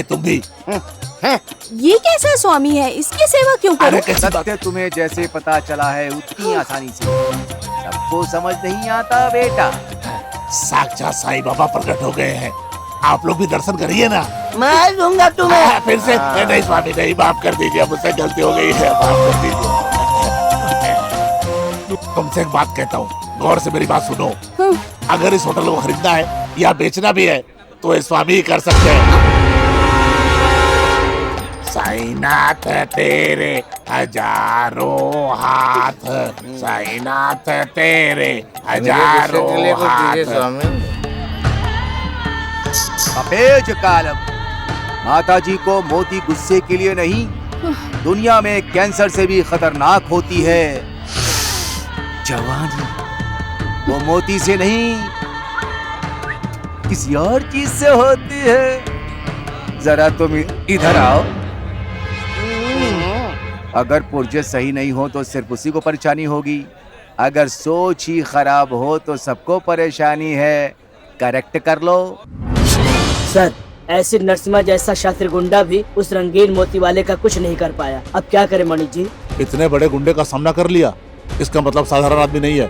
तुम भी। ये कैसा स्वामी है, इसकी सेवा क्यों करो? सत्य तुम्हें जैसे पता चला है उतनी आसानी से सबको समझ नहीं आता बेटा। साक्षात साईं बाबा प्रकट हो गए हैं, आप लोग भी दर्शन करिए ना। मैं दूंगा तुम्हें। फिर से नहीं स्वामी नहीं, माफ कर दीजिए, मुझसे गलती हो गई है, माफ कर दीजिए। तुमसे एक बात कहता हूँ, गौर से मेरी बात सुनो। अगर इस होटल को खरीदना है या बेचना भी है तो ये स्वामी ही कर सकते हैं। साईनाथ तेरे हजारों हाथ, साईनाथ तेरे हजारों हाथ। अपेज कालम, माता जी को मोती गुस्से के लिए नहीं, दुनिया में कैंसर से भी खतरनाक होती है जवानी। वो मोती से नहीं किसी और चीज से होती है। जरा तुम इधर आओ। अगर पुर्जे सही नहीं हो तो सिर्फ उसी को परेशानी होगी, अगर सोच ही खराब हो तो सबको परेशानी है। करेक्ट कर लो। सर, एसिड नरसिम्हा जैसा शातिर गुंडा भी उस रंगीन मोती वाले का कुछ नहीं कर पाया। अब क्या करें मणि जी? इतने बड़े गुंडे का सामना कर लिया, इसका मतलब साधारण आदमी नहीं है।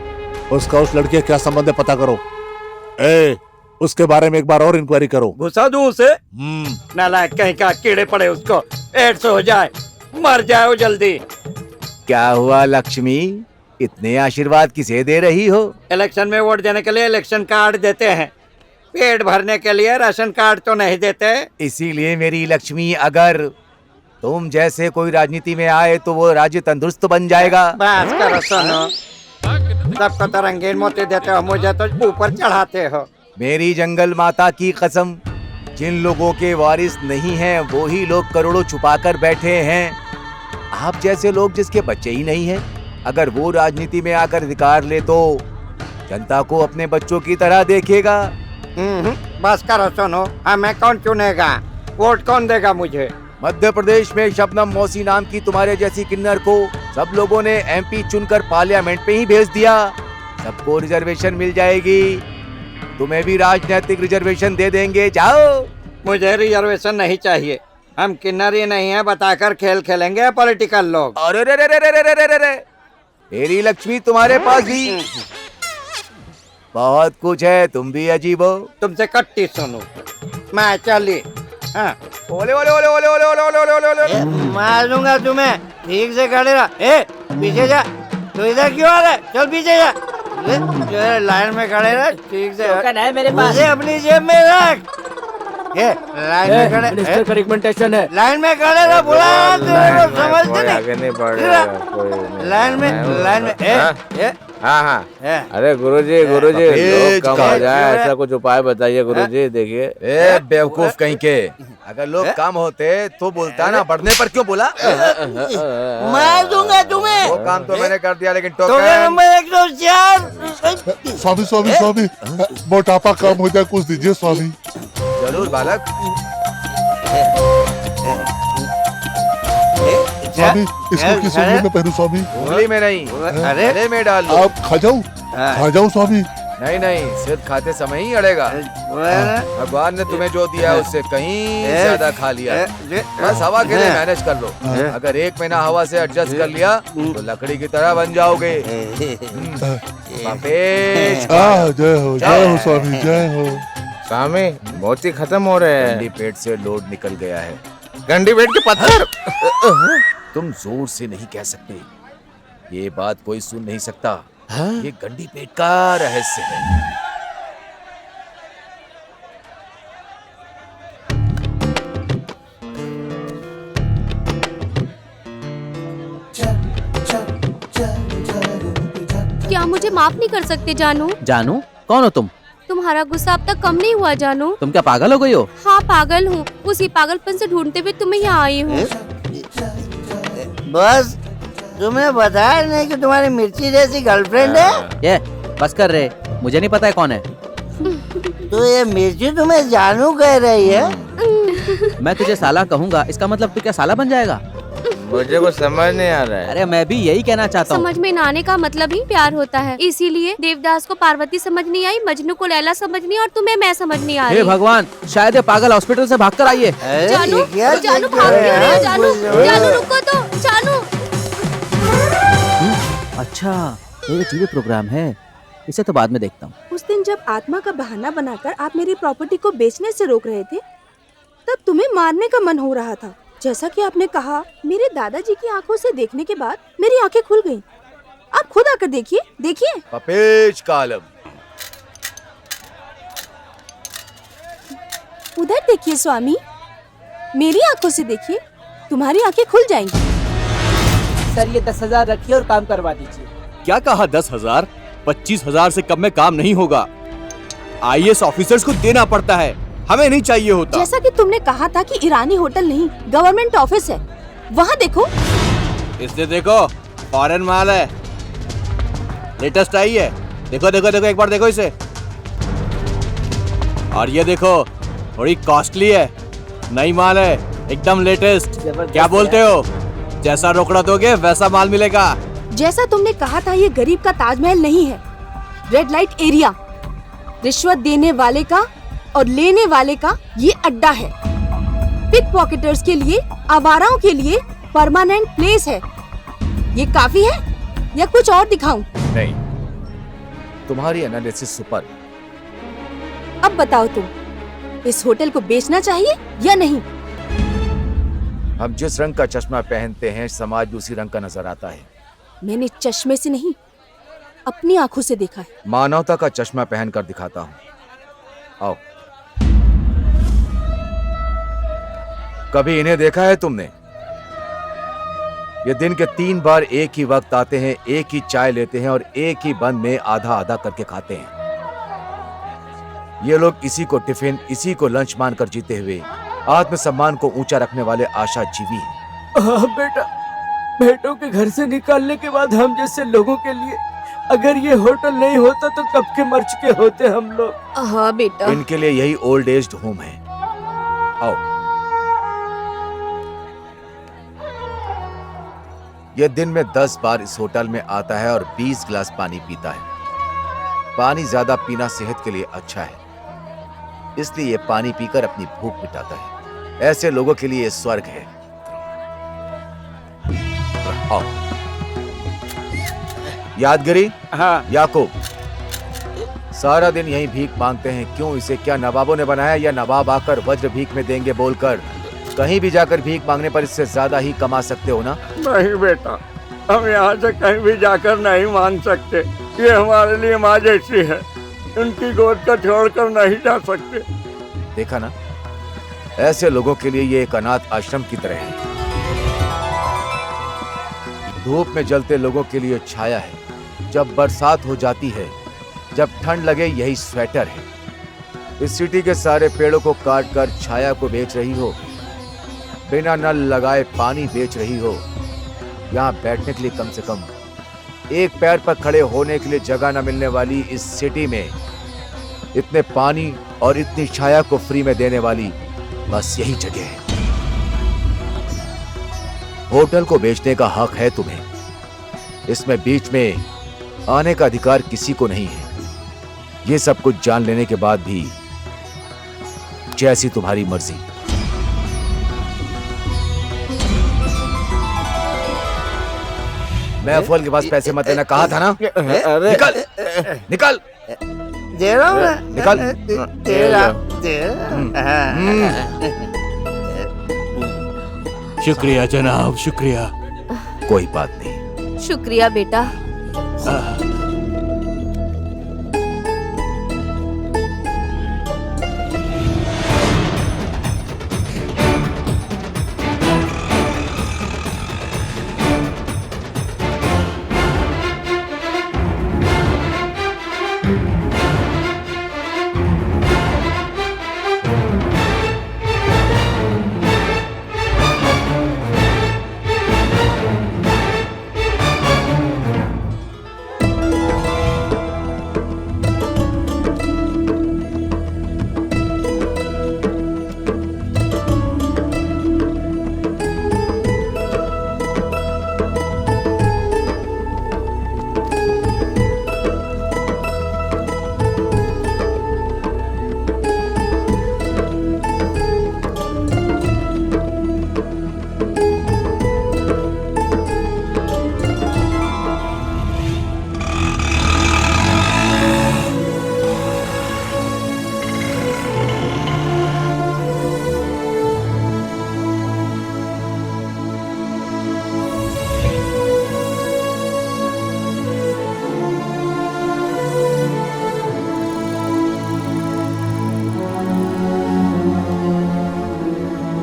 उसका उस लड़के क्या संबंध है पता करो। उसके बारे में एक बार और इंक्वायरी करो। घुसा दूं उसे? नालायक कहीं का, कीड़े पड़े उसको, एड्स हो जाए, मर जाओ जल्दी। क्या हुआ लक्ष्मी, इतने आशीर्वाद किसे दे रही हो? इलेक्शन में वोट देने के लिए इलेक्शन कार्ड देते हैं, पेट भरने के लिए राशन कार्ड तो नहीं देते। इसीलिए मेरी लक्ष्मी, अगर तुम जैसे कोई राजनीति में आए तो वो राज्य तंदुरुस्त बन जाएगा। बस करो सुनो, सबको तो रंगीन मोती देते हो, मुझे तो ऊपर चढ़ाते हो। मेरी जंगल माता की कसम, जिन लोगों के वारिस नहीं हैं वो ही लोग करोड़ों छुपा कर बैठे हैं। आप जैसे लोग जिसके बच्चे ही नहीं हैं, अगर वो राजनीति में आकर अधिकार ले तो जनता को अपने बच्चों की तरह देखेगा। बस करो सुनो, हमें कौन चुनेगा, वोट कौन देगा मुझे? मध्य प्रदेश में शबनम मौसी नाम की तुम्हारे जैसी किन्नर को सब लोगों ने एमपी चुनकर पार्लियामेंट में ही भेज दिया। सबको रिजर्वेशन मिल जाएगी, तुम्हें भी राजनीतिक रिजर्वेशन दे देंगे। जाओ। मुझे रिजर्वेशन नहीं चाहिए, हम किन्नरी नहीं है बताकर खेल खेलेंगे पॉलिटिकल लोग। अरे रे रे रे रे रे रे रे रे, तेरी लक्ष्मी तुम्हारे पास भी बहुत कुछ है, तुम भी अजीब हो। तुमसे कट्टी सुनू मैं चली। हाँ। ओले ओले ओले ओले ओले ओले ओले ओले ओले ओले। मार दूंगा तुम्हें, ठीक से खड़े रह। पीछे जा, तू इधर क्यों आ रहा है? चल पीछे जा। लाइन में खड़े रह, ठीक से। है मेरे पास। अपनी जेब में रख। लाइन में खड़े। मिनिस्टर का रिकमेंडेशन है। लाइन में खड़े रह, बुला समझते आगे नहीं बढ़ रहा कोई नहीं। लाइन में हाँ हाँ। अरे गुरुजी लोग कम हो जाए, ऐसा कुछ उपाय बताइए गुरुजी। देखिए ए बेवकूफ कहीं के, अगर लोग कम होते तो बोलता ना, बढ़ने पर क्यों बोला? मार दूंगा तुम्हें। वो काम तो मैंने कर दिया, लेकिन टोकन नंबर 104। स्वामी स्वामी स्वामी, मोटापा कम हो जाए, कुछ दीजिए स्वामी। जरूर बालक। स्वामी इसको किस उंगली में पहनूं स्वामी? उंगली में नहीं, गले में डाल लो। आप खा जाऊं स्वामी? नहीं नहीं, सिर्फ खाते समय ही अड़ेगा। भगवान ने तुम्हें जो दिया है उससे कहीं ज्यादा खा लिया। बस हवा के लिए मैनेज कर लो। अगर 1 महीना हवा से एडजस्ट कर लिया तो लकड़ी की तरह बन जाओगे। जय हो स्वामी, जय हो। स्वामी मोती खत्म हो रहे हैं। गंडी पेट से लोड निकल गया है। गंडी पेट के पत्थर। तुम जोर से नहीं कह सकते, ये बात कोई सुन नहीं सकता। ये गंडी पेट का रहस्य है। क्या मुझे माफ नहीं कर सकते जानू? जानू कौन हो तुम? तुम्हारा गुस्सा अब तक कम नहीं हुआ जानू? तुम क्या पागल हो गई हो? हाँ पागल हूँ, उसी पागलपन से ढूंढते हुए तुम्हें यहाँ आई हूँ। बस तुम्हें बताया नहीं कि तुम्हारी मिर्ची जैसी गर्लफ्रेंड है? ये बस कर रहे, मुझे नहीं पता है कौन है। तो ये मिर्ची तुम्हें जानू कह रही है? मैं तुझे साला कहूँगा, इसका मतलब तू क्या साला बन जाएगा? मुझे कुछ समझ नहीं आ रहा है। अरे मैं भी यही कहना चाहता हूँ। समझ में न आने का मतलब ही प्यार होता है। इसीलिए देवदास को पार्वती समझ नहीं आई, मजनू को लैला समझ नहीं, और तुम्हें मैं समझ नहीं आ रही। हे भगवान, शायद ये पागल हॉस्पिटल से भाग कर आई है। जानू भाग क्यों रही है? जानू रुको तो, जानू। अच्छा ये टीवी प्रोग्राम है, इसे तो बाद में देखता हूँ। उस दिन जब आत्मा का बहाना बनाकर आप मेरी प्रॉपर्टी को बेचने से रोक रहे थे, तब तुम्हें मारने का मन हो रहा था। जैसा कि आपने कहा, मेरे दादाजी की आंखों से देखने के बाद मेरी आंखें खुल गईं। आप खुद आकर देखिए, देखिए। पपेश कालम। उधर देखिए स्वामी, मेरी आंखों से देखिए, तुम्हारी आंखें खुल जाएंगी। सर ये 10,000 रखिए और काम करवा दीजिए। क्या कहा 10,000? 25,000 से कम में काम नहीं होगा। IAS ऑफिसर्स को देना पड़ता है, हमें नहीं चाहिए होता। जैसा कि तुमने कहा था कि ईरानी होटल नहीं, गवर्नमेंट ऑफिस है, वहाँ देखो। इससे देखो, फॉरेन माल है, लेटेस्ट आई है। देखो देखो देखो, एक बार देखो इसे। और ये देखो, थोड़ी कॉस्टली है, नई माल है, एकदम लेटेस्ट। क्या बोलते हो? जैसा रोकड़ा दोगे वैसा माल मिलेगा। जैसा तुमने कहा था, ये गरीब का ताजमहल नहीं है, रेड लाइट एरिया। रिश्वत देने वाले का और लेने वाले का ये अड्डा है। पिक पॉकेटर्स के लिए, आवाराओं के लिए परमानेंट प्लेस है। ये काफी है या कुछ और दिखाऊं? नहीं, तुम्हारी एनालिसिस सुपर। अब बताओ तुम, इस होटल को बेचना चाहिए या नहीं? हम जिस रंग का चश्मा पहनते हैं, समाज उसी रंग का नजर आता है। मैंने चश्मे से नहीं, अपनी आंखों से देखा है। मानवता का चश्मा पहनकर दिखाता हूँ। आओ। कभी इन्हें देखा है तुमने? ये दिन के 3 बार एक ही वक्त आते हैं, एक ही चाय लेते हैं और एक ही बंद में आधा आधा करके खाते हैं। ये लोग इसी को टिफिन, इसी को लंच मानकर जीते हुए आत्मसम्मान को ऊंचा रखने वाले आशाजीवी हैं। बेटा, बेटों के घर से निकालने के बाद हम जैसे लोगों के लिए अगर ये होटल नहीं होता तो कब के मर चुके होते हम लोग। हाँ बेटा। इनके लिए यही ओल्ड एज होम है। आओ। यह दिन में 10 बार इस होटल में आता है और 20 गिलास पानी पीता है। पानी ज्यादा पीना सेहत के लिए अच्छा है, इसलिए ये पानी पीकर अपनी भूख मिटाता है। ऐसे लोगों के लिए स्वर्ग है। आओ। यादगिरी, हाँ याकूब, सारा दिन यही भीख मांगते हैं, क्यों? इसे क्या नवाबों ने बनाया या नवाब आकर वज्र भीख में देंगे बोलकर? कहीं भी जाकर भीख मांगने पर इससे ज्यादा ही कमा सकते हो ना? नहीं बेटा, हम यहाँ से कहीं भी जाकर नहीं मांग सकते। ये हमारे लिए माँ जैसी है, उनकी गोद का छोड़कर नहीं जा सकते। देखा ना, ऐसे लोगों के लिए ये एक अनाथ आश्रम की तरह है। धूप में जलते लोगों के लिए छाया है, जब बरसात हो जाती है, जब ठंड लगे यही स्वेटर है। इस सिटी के सारे पेड़ों को काट कर छाया को बेच रही हो, बिना नल लगाए पानी बेच रही हो। यहाँ बैठने के लिए कम से कम एक पैर पर खड़े होने के लिए जगह न मिलने वाली इस सिटी में इतने पानी और इतनी छाया को फ्री में देने वाली बस यही जगह है। होटल को बेचने का हक है तुम्हें, इसमें बीच में आने का अधिकार किसी को नहीं है। ये सब कुछ जान लेने के बाद भी जैसी तुम्हारी मर्जी। मैं अफजल के पास पैसे मत देना कहा था ना? निकल निकल निकल। शुक्रिया जनाब, शुक्रिया। कोई बात नहीं। शुक्रिया बेटा।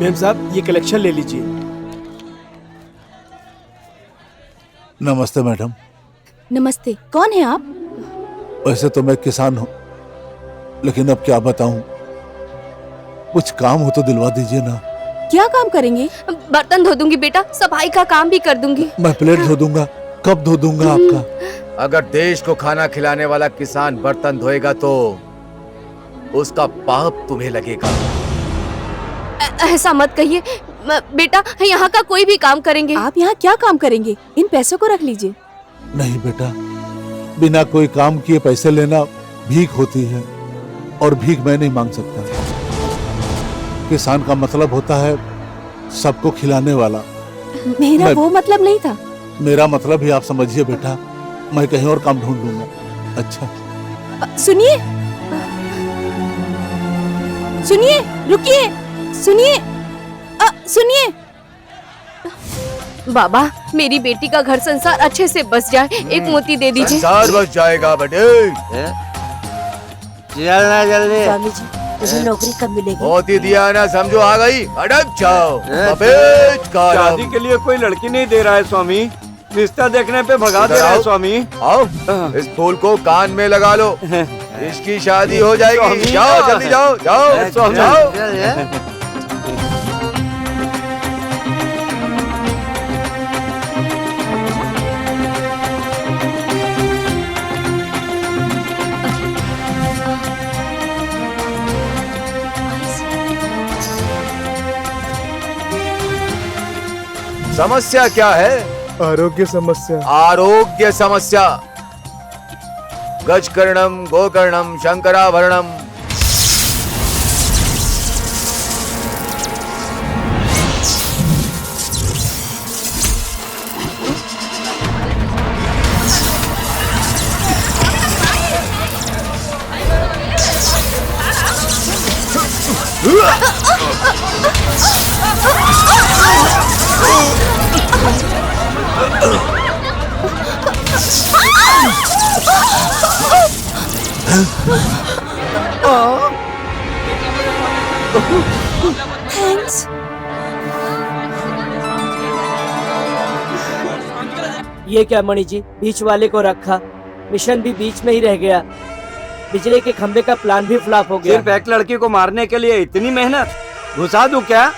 मेम साहब, ये कलेक्शन ले लीजिए। नमस्ते मैडम। नमस्ते, कौन है आप? वैसे तो मैं किसान हूँ, लेकिन अब क्या बताऊं, कुछ काम हो तो दिलवा दीजिए ना। क्या काम करेंगे? बर्तन धो दूंगी बेटा, सफाई का काम भी कर दूंगी। मैं प्लेट धो दूंगा। कब धो दूंगा आपका? अगर देश को खाना खिलाने वाला किसान बर्तन धोएगा तो उसका पाप तुम्हें लगेगा। ऐसा मत कहिए बेटा, यहाँ का कोई भी काम करेंगे। आप यहाँ क्या काम करेंगे? इन पैसों को रख लीजिए। नहीं बेटा, बिना कोई काम किए पैसे लेना भीख होती है, और भीख मैं नहीं मांग सकता। किसान का मतलब होता है सबको खिलाने वाला। मेरा वो मतलब नहीं था। मेरा मतलब ही आप समझिए बेटा, मैं कहीं और काम ढूंढ लूंगा। अच्छा सुनिए सुनिए, रुकिए, सुनिए सुनिए। बाबा, मेरी बेटी का घर संसार अच्छे से बस जाए, एक मोती दे दीजिए। संसार बस जाएगा बेटे। चलना जल्दी। स्वामी जी, मुझे नौकरी कब मिलेगी? मोती दिया ना समझो आ गई, अटक जाओ। शादी के लिए कोई लड़की नहीं दे रहा है स्वामी, रिश्ता देखने पे भगा दे रहा है स्वामी। आओ, इस फूल को कान में लगा लो, इसकी शादी हो जाएगी। जाओ जल्दी जाओ जाओ जाओ। समस्या क्या है? आरोग्य समस्या। आरोग्य समस्या। गजकर्णम गोकर्णम शंकराभरणम। थैंक्स। ये क्या मणि जी, बीच वाले को रखा, मिशन भी बीच में ही रह गया, बिजली के खंबे का प्लान भी फ्लॉप हो गया। सिर्फ एक लड़की को मारने के लिए इतनी मेहनत, घुसा दूं क्या?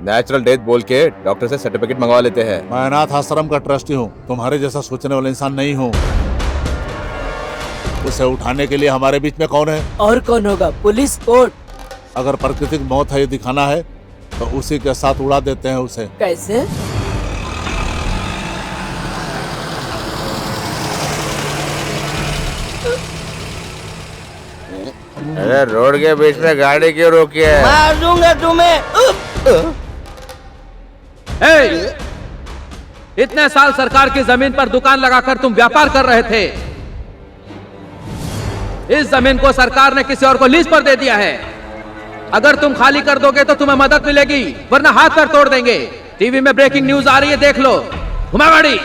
नेचुरल डेथ बोल के डॉक्टर से सर्टिफिकेट मंगवा लेते हैं। मैं अनाथ आश्रम का ट्रस्टी हूँ, तुम्हारे जैसा सोचने वाला इंसान नहीं हूँ। उसे उठाने के लिए हमारे बीच में कौन है? और कौन होगा? Police, court. अगर प्राकृतिक मौत है ये दिखाना है तो उसी के साथ उड़ा देते हैं उसे। कैसे? अरे रोड के बीच में गाड़ी क्यों रोकी है? मार दूंगा तुम्हें। इतने साल सरकार की जमीन पर दुकान लगाकर तुम व्यापार कर रहे थे। इस जमीन को सरकार ने किसी और को लीज पर दे दिया है। अगर तुम खाली कर दोगे तो तुम्हें मदद मिलेगी, वरना हाथ पैर तोड़ देंगे। टीवी में ब्रेकिंग न्यूज आ रही है, देख लो। घुमा गाड़ी।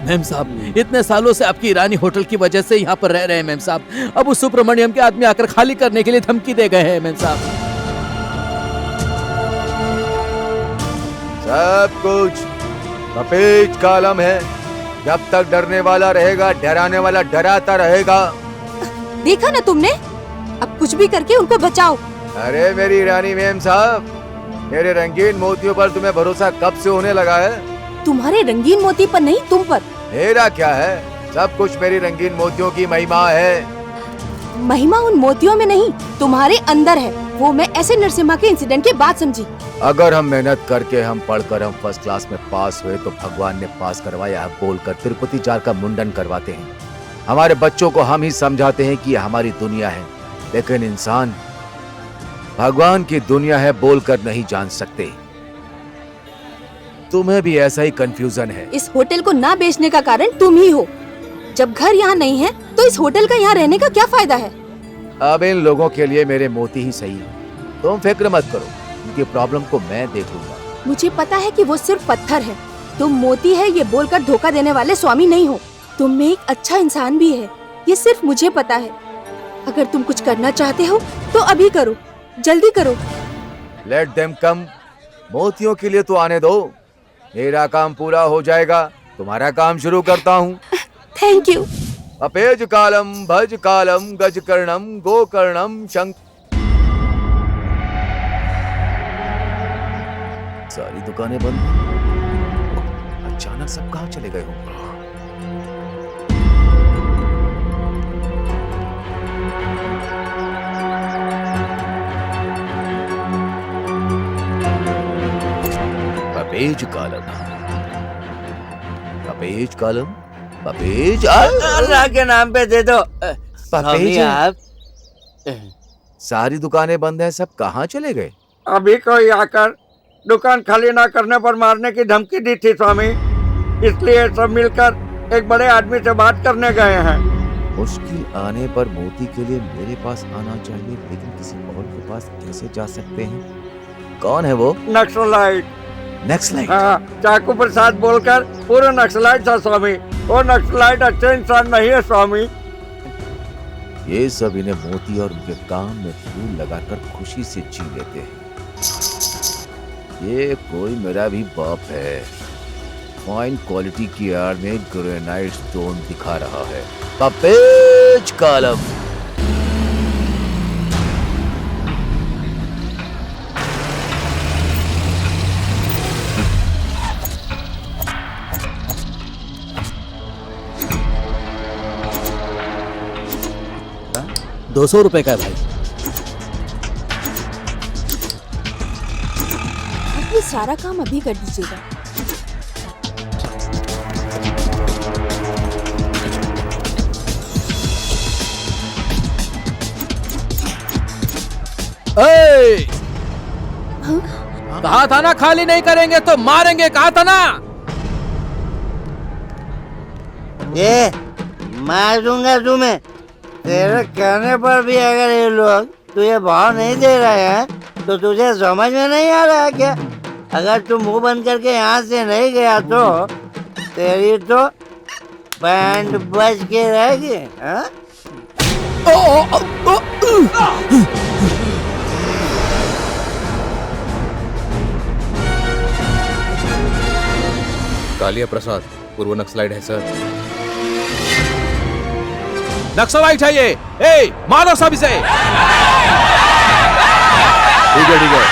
मेम साहब, इतने सालों से आपकी ईरानी होटल की वजह से यहाँ पर रह रहे हैं मेम साहब। अब उस सुब्रमण्यम के आदमी आकर खाली करने के लिए धमकी दे गए हैं मेम साहब। सब कुछ सफेद कालम है। जब तक डरने वाला रहेगा, डराने वाला डराता रहेगा। देखा ना तुमने, अब कुछ भी करके उनको बचाओ। अरे मेरी रानी मेम साहब, मेरे रंगीन मोतियों पर तुम्हें भरोसा कब से होने लगा है? तुम्हारे रंगीन मोती पर नहीं, तुम पर। मेरा क्या है, सब कुछ मेरी रंगीन मोतियों की महिमा है। महिमा उन मोतियों में नहीं, तुम्हारे अंदर है। वो मैं ऐसे नरसिम्हा के इंसिडेंट के बाद समझी। अगर हम मेहनत करके, हम पढ़कर हम फर्स्ट क्लास में पास हुए तो भगवान ने पास करवाया है बोलकर तिरुपति चार का मुंडन करवाते हैं। हमारे बच्चों को हम ही समझाते हैं कि ये हमारी दुनिया है, लेकिन इंसान भगवान की दुनिया है बोलकर नहीं जान सकते। तुम्हें भी ऐसा ही कंफ्यूजन है। इस होटल को ना बेचने का कारण तुम ही हो। जब घर यहाँ नहीं है तो इस होटल का यहाँ रहने का क्या फायदा है? अब इन लोगों के लिए मेरे मोती ही सही है। तुम फिक्र मत करो, उनकी प्रॉब्लम को मैं देख लूंगा। मुझे पता है कि वो सिर्फ पत्थर है। तुम मोती है ये बोलकर धोखा देने वाले स्वामी नहीं हो। तुम में एक अच्छा इंसान भी है, ये सिर्फ मुझे पता है। अगर तुम कुछ करना चाहते हो तो अभी करो, जल्दी करो। Let them come. मोतियों के लिए तो आने दो, मेरा काम पूरा हो जाएगा। तुम्हारा काम शुरू करता हूँ। Thank you. अपेज कालम, भज कालम, गज कर्णम, गो कर्णम, शंख। सारी दुकानें बंद। अचानक सब कहाँ चले गए होंगे? अपेज कालम, अपेज कालम, अपेज। अल्लाह के नाम पे दे दो। पपेज। आप सारी दुकानें बंद हैं, सब कहाँ चले गए? अभी कोई आकर दुकान खाली ना करने पर मारने की धमकी दी थी स्वामी, इसलिए सब मिलकर एक बड़े आदमी से बात करने गए हैं। मुश्किल आने पर मोती के लिए मेरे पास आना चाहिए, लेकिन किसी और के पास कैसे जा सकते हैं? कौन है वो? नक्सलाइट। नक्सलाइट? हाँ, चाकू प्रसाद बोलकर पूरा नक्सलाइट था स्वामी। वो नक्सलाइट अच्छे इंसान नहीं है स्वामी। ये सब इन्हें मोती और उनके काम में फूल लगाकर खुशी से जी लेते हैं। ये कोई मेरा भी बाप है। फाइन क्वालिटी की आड़ में ग्रेनाइट स्टोन दिखा रहा है। पपेज कालम। ₹200 का है भाई। अब ये सारा काम अभी कर दीजिएगा। ए! कहा था ना खाली नहीं करेंगे तो मारेंगे, कहा था ना। ये मार दूंगा तुम्हें। तेरे कहने पर भी अगर ये लोग तुझे भाव नहीं दे रहे हैं तो तुझे समझ में नहीं आ रहा है क्या? अगर तू मुंह बंद करके यहाँ से नहीं गया तो तेरी तो बैंड बज के रहेगी। हाँ? कालिया प्रसाद पूर्व नक्सलाइट है सर। नक्सलाइट है ये। ए, मारो सब इसे। ठीक है।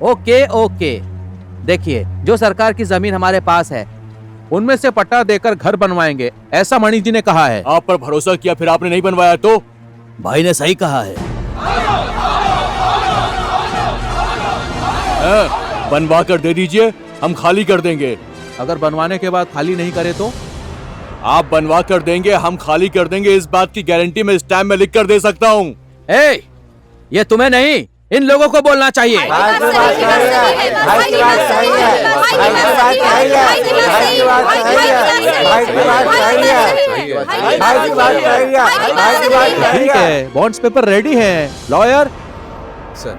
ओके ओके, देखिए जो सरकार की जमीन हमारे पास है उनमें से पट्टा देकर घर बनवाएंगे, ऐसा मणि जी ने कहा है। आप पर भरोसा किया, फिर आपने नहीं बनवाया तो? भाई ने सही कहा है। बनवा कर दे दीजिए, हम खाली कर देंगे। अगर बनवाने के बाद खाली नहीं करे तो? आप बनवा कर देंगे, हम खाली कर देंगे, इस बात की गारंटी मैं स्टैम्प में लिख कर दे सकता हूँ। ये तुम्हें नहीं, इन लोगों को बोलना चाहिए। ठीक है, बॉन्ड्स पेपर रेडी है। Lawyer sir.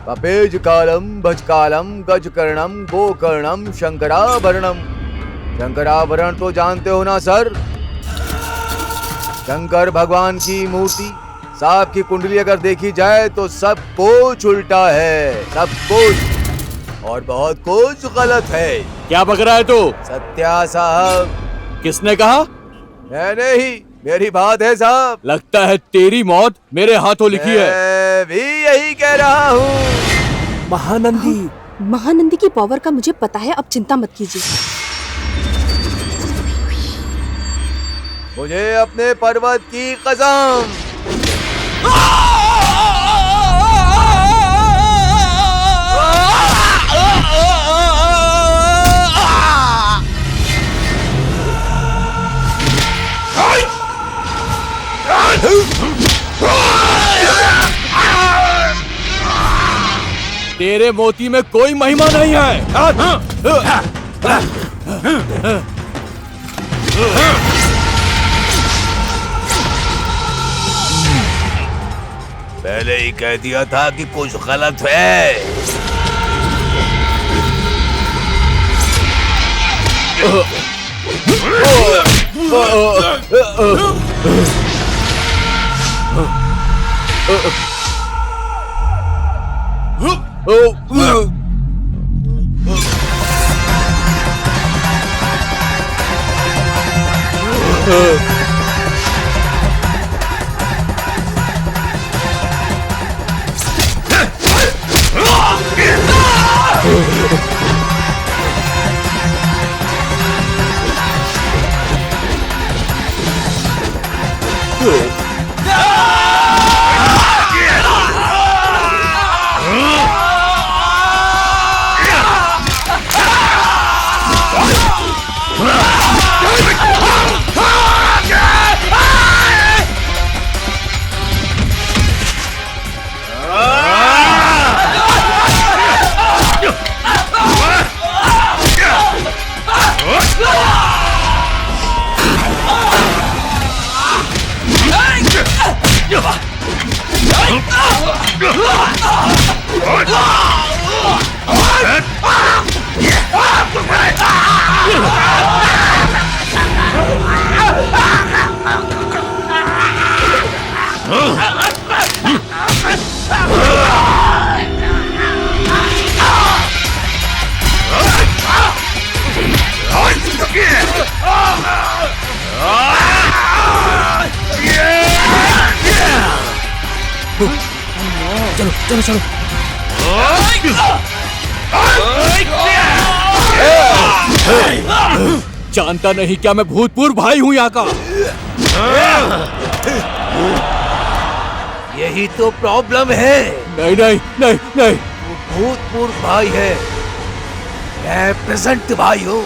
कपेज कालम भजकालम गजकर्णम गोकर्णम शंकराभरणम। शंकराभरण तो जानते हो ना सर? शंकर भगवान की मूर्ति, सांप की कुंडली अगर देखी जाए तो सब कुछ उल्टा है, सब कुछ, और बहुत कुछ गलत है। क्या बक रहा है तू? सत्या साहब। किसने कहा? मैंने ही, मेरी बात है साहब। लगता है तेरी मौत मेरे हाथों लिखी है। मैं भी यही कह रहा हूँ। महानंदी। महानंदी की पावर का मुझे पता है, अब चिंता मत कीजिए। मुझे अपने पर्वत की कसम। तेरे मोती में कोई महिमा नहीं है। पहले ही कह दिया था कि कुछ गलत है। चलो चलो। जानता नहीं क्या मैं भूतपूर्व भाई हूँ यहाँ का? यही तो प्रॉब्लम है। नहीं नहीं नहीं नहीं, भूतपूर्व भाई है। मैं प्रेजेंट भाई हूँ।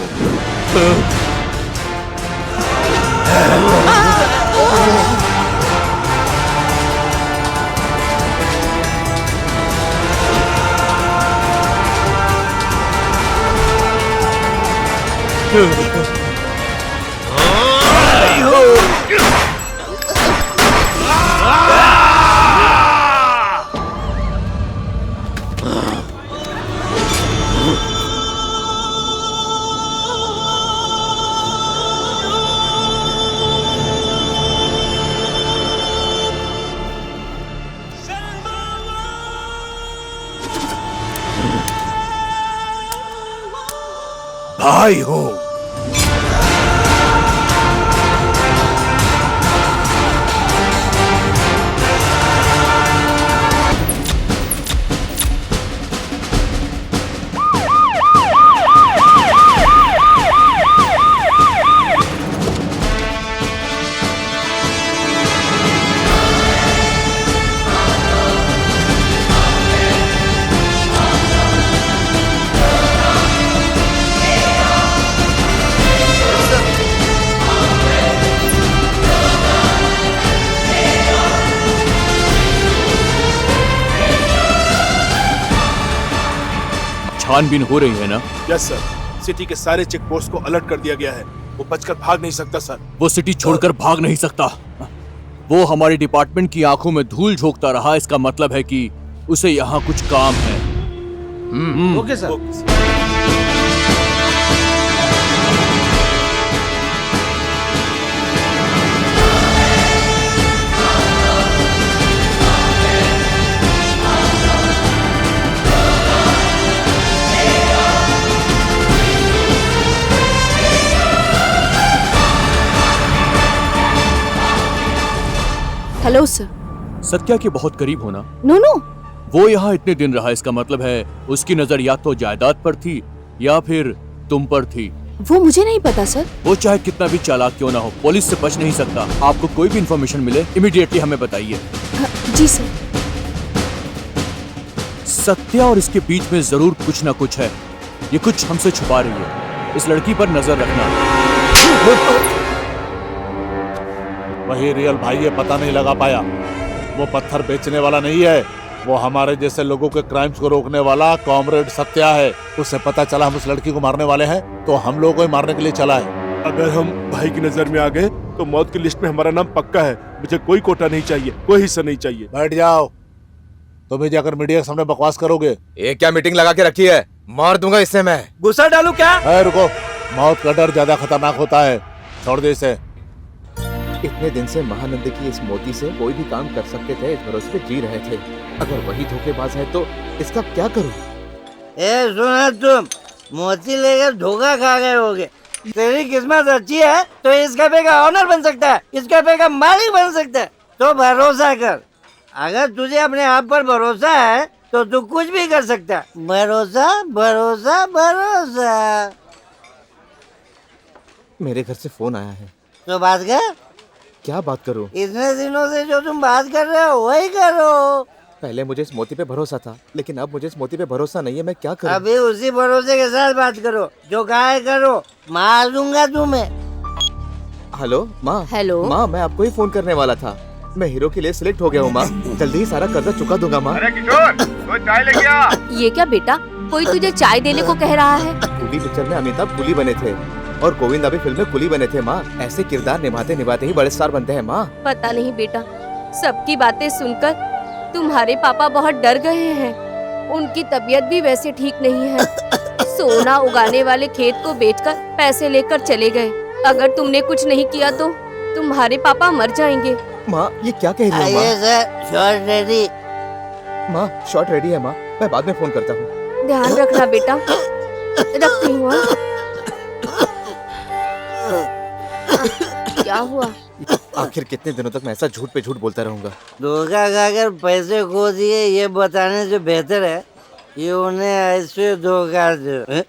भाई हूँ। छानबीन हो रही है ना? यस सर, सिटी के सारे चेक पोस्ट को अलर्ट कर दिया गया है। वो बचकर भाग नहीं सकता सर। वो सिटी छोड़कर भाग नहीं सकता। वो हमारे डिपार्टमेंट की आंखों में धूल झोंकता रहा, इसका मतलब है कि उसे यहाँ कुछ काम है। Okay sir. Hello sir. Satya के बहुत करीब होना। नो नो, वो यहाँ इतने दिन रहा, इसका मतलब है उसकी नजर या तो जायदाद पर थी या फिर तुम पर थी। वो मुझे नहीं पता सर। वो चाहे कितना भी चालाक क्यों ना हो, पुलिस से बच नहीं सकता। आपको कोई भी इंफॉर्मेशन मिले इमीडिएटली हमें बताइए। जी सर। सत्या और इसके बीच में जरूर कुछ ना कुछ है। ये कुछ हमसे छुपा रही है। इस लड़की पर नजर रखना। वही रियल भाई ये पता नहीं लगा पाया। वो पत्थर बेचने वाला नहीं है, वो हमारे जैसे लोगों के क्राइम्स को रोकने वाला कॉमरेड सत्या है। उसे पता चला हम उस लड़की को मारने वाले हैं तो हम लोगों को ही मारने के लिए चला है। अगर हम भाई की नजर में आ गए तो मौत की लिस्ट में हमारा नाम पक्का है। मुझे कोई कोटा नहीं चाहिए, कोई हिस्सा नहीं चाहिए। बैठ जाओ। तुम ही जाकर मीडिया के सामने बकवास करोगे। ये क्या मीटिंग लगा के रखी है? मार दूंगा इससे मैं। गुस्सा डालू क्या? रुको, मौत का डर ज्यादा खतरनाक होता है, छोड़ दे इसे। इतने दिन से महानंद की इस मोती से कोई भी काम कर सकते थे, इस भरोसे पे जी रहे थे। अगर वही धोखेबाज है तो इसका क्या करूं? सुना तुम, मोती लेकर धोखा खा गए होगे। तेरी किस्मत अच्छी है तो इस कैफे का ऑनर बन सकता है, इस कैफे का मालिक बन सकता है। तो भरोसा कर। अगर तुझे अपने आप पर भरोसा है तो तू कुछ भी कर सकता है। भरोसा भरोसा भरोसा। मेरे घर से फोन आया है। तो बात कर। क्या बात करूं? इतने दिनों से जो तुम बात कर रहे हो वही करो। पहले मुझे इस मोती पे भरोसा था, लेकिन अब मुझे इस मोती पे भरोसा नहीं है। मैं क्या करूं? अभी उसी भरोसे के साथ बात करो जो कहा करो। मार दूंगा तुम्हें। हेलो माँ। हेलो माँ, मैं आपको ही फोन करने वाला था। मैं हीरो के लिए सिलेक्ट हो गया हूँ माँ। जल्दी ही सारा कर्जा चुका दूंगा माँ। अरे किशोर, तो चाय लेके आ। ये क्या बेटा, कोई तुझे चाय देने को कह रहा है? कूली पिक्चर में अमिताभ कुली बने थे और गोविंदा भी फिल्म में कुली बने थे माँ। ऐसे किरदार निभाते निभाते ही बड़े स्टार बनते हैं माँ। पता नहीं बेटा, सबकी बातें सुनकर तुम्हारे पापा बहुत डर गए हैं। उनकी तबीयत भी वैसे ठीक नहीं है। सोना उगाने वाले खेत को बेचकर पैसे लेकर चले गए। अगर तुमने कुछ नहीं किया तो तुम्हारे पापा मर जाएंगे। माँ, ये क्या कह रही हो माँ? Sir, shot ready. माँ, शॉट रेडी है माँ। मैं बाद में फोन करता हूँ। ध्यान रखना बेटा। रखती हूँ। क्या हुआ? आखिर कितने दिनों तक मैं ऐसा झूठ पे झूठ बोलता रहूंगा? धोखा खाकर पैसे खो दिए ये बताने से बेहतर है कि उन्हें ऐसे धोखा दो।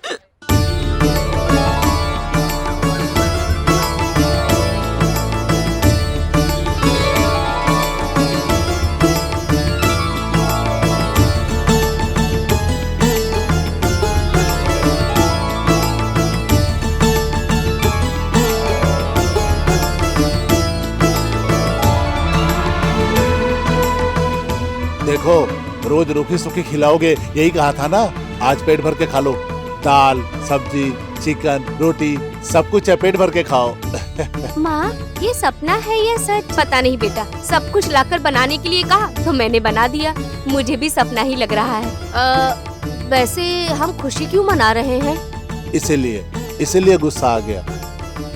देखो, रोज रूखी सूखी खिलाओगे, यही कहा था ना। आज पेट भर के खा लो, दाल सब्जी चिकन रोटी सब कुछ है, पेट भर के खाओ। माँ, ये सपना है या सच? पता नहीं बेटा, सब कुछ लाकर बनाने के लिए कहा तो मैंने बना दिया। मुझे भी सपना ही लग रहा है। वैसे हम खुशी क्यों मना रहे हैं? इसीलिए गुस्सा आ गया।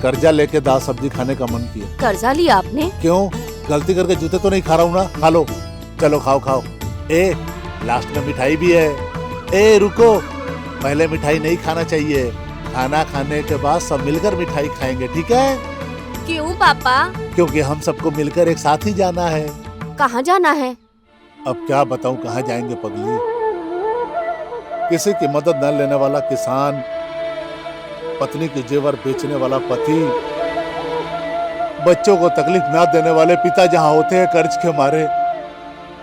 कर्जा लेके दाल सब्जी खाने का मन किया। कर्जा लिया आपने? क्यों, गलती करके जूते तो नहीं खा रहा हूँ ना। खा लो, चलो खाओ खाओ। ए, लास्ट में मिठाई भी है। ए रुको, पहले मिठाई नहीं खाना चाहिए। खाना खाने के बाद सब मिलकर मिठाई खाएंगे, ठीक है? क्यों पापा? क्योंकि हम सबको मिलकर एक साथ ही जाना है। कहाँ जाना है? अब क्या बताऊं कहाँ जाएंगे पगली। किसी की मदद न लेने वाला किसान, पत्नी के जेवर बेचने वाला पति, बच्चों को तकलीफ ना देने वाले पिता जहाँ होते हैं कर्ज के मारे,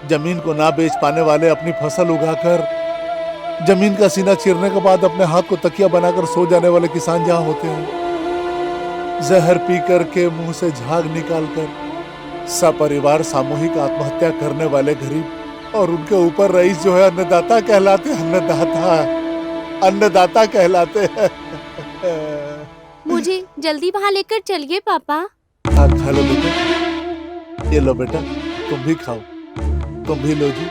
जमीन को ना बेच पाने वाले अपनी फसल उगाकर जमीन का सीना चीरने के बाद अपने हाथ को तकिया बनाकर सो जाने वाले किसान जहाँ होते हैं, जहर पी कर के मुंह से झाग निकालकर सपरिवार सामूहिक आत्महत्या करने वाले गरीब, और उनके ऊपर रईस जो है अन्नदाता कहलाते हैं। अन्नदाता कहलाते हैं। मुझे जल्दी वहाँ लेकर चलिए पापा। हाँ, खा लो बेटा, ये लो बेटा, तुम भी खाओ, तुम भी लो जी।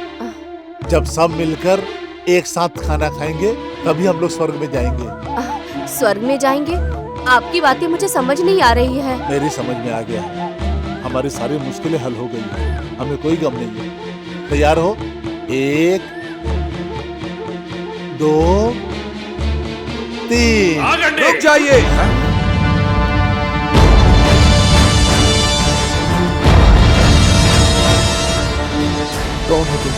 जब सब मिलकर एक साथ खाना खाएंगे तभी हम लोग स्वर्ग में जाएंगे। स्वर्ग में जाएंगे? आपकी बातें मुझे समझ नहीं आ रही है। मेरी समझ में आ गया है। हमारी सारी मुश्किलें हल हो गई है, हमें कोई गम नहीं है। तैयार हो? 1 2 3। रुक जाइए। कौन हो तुम?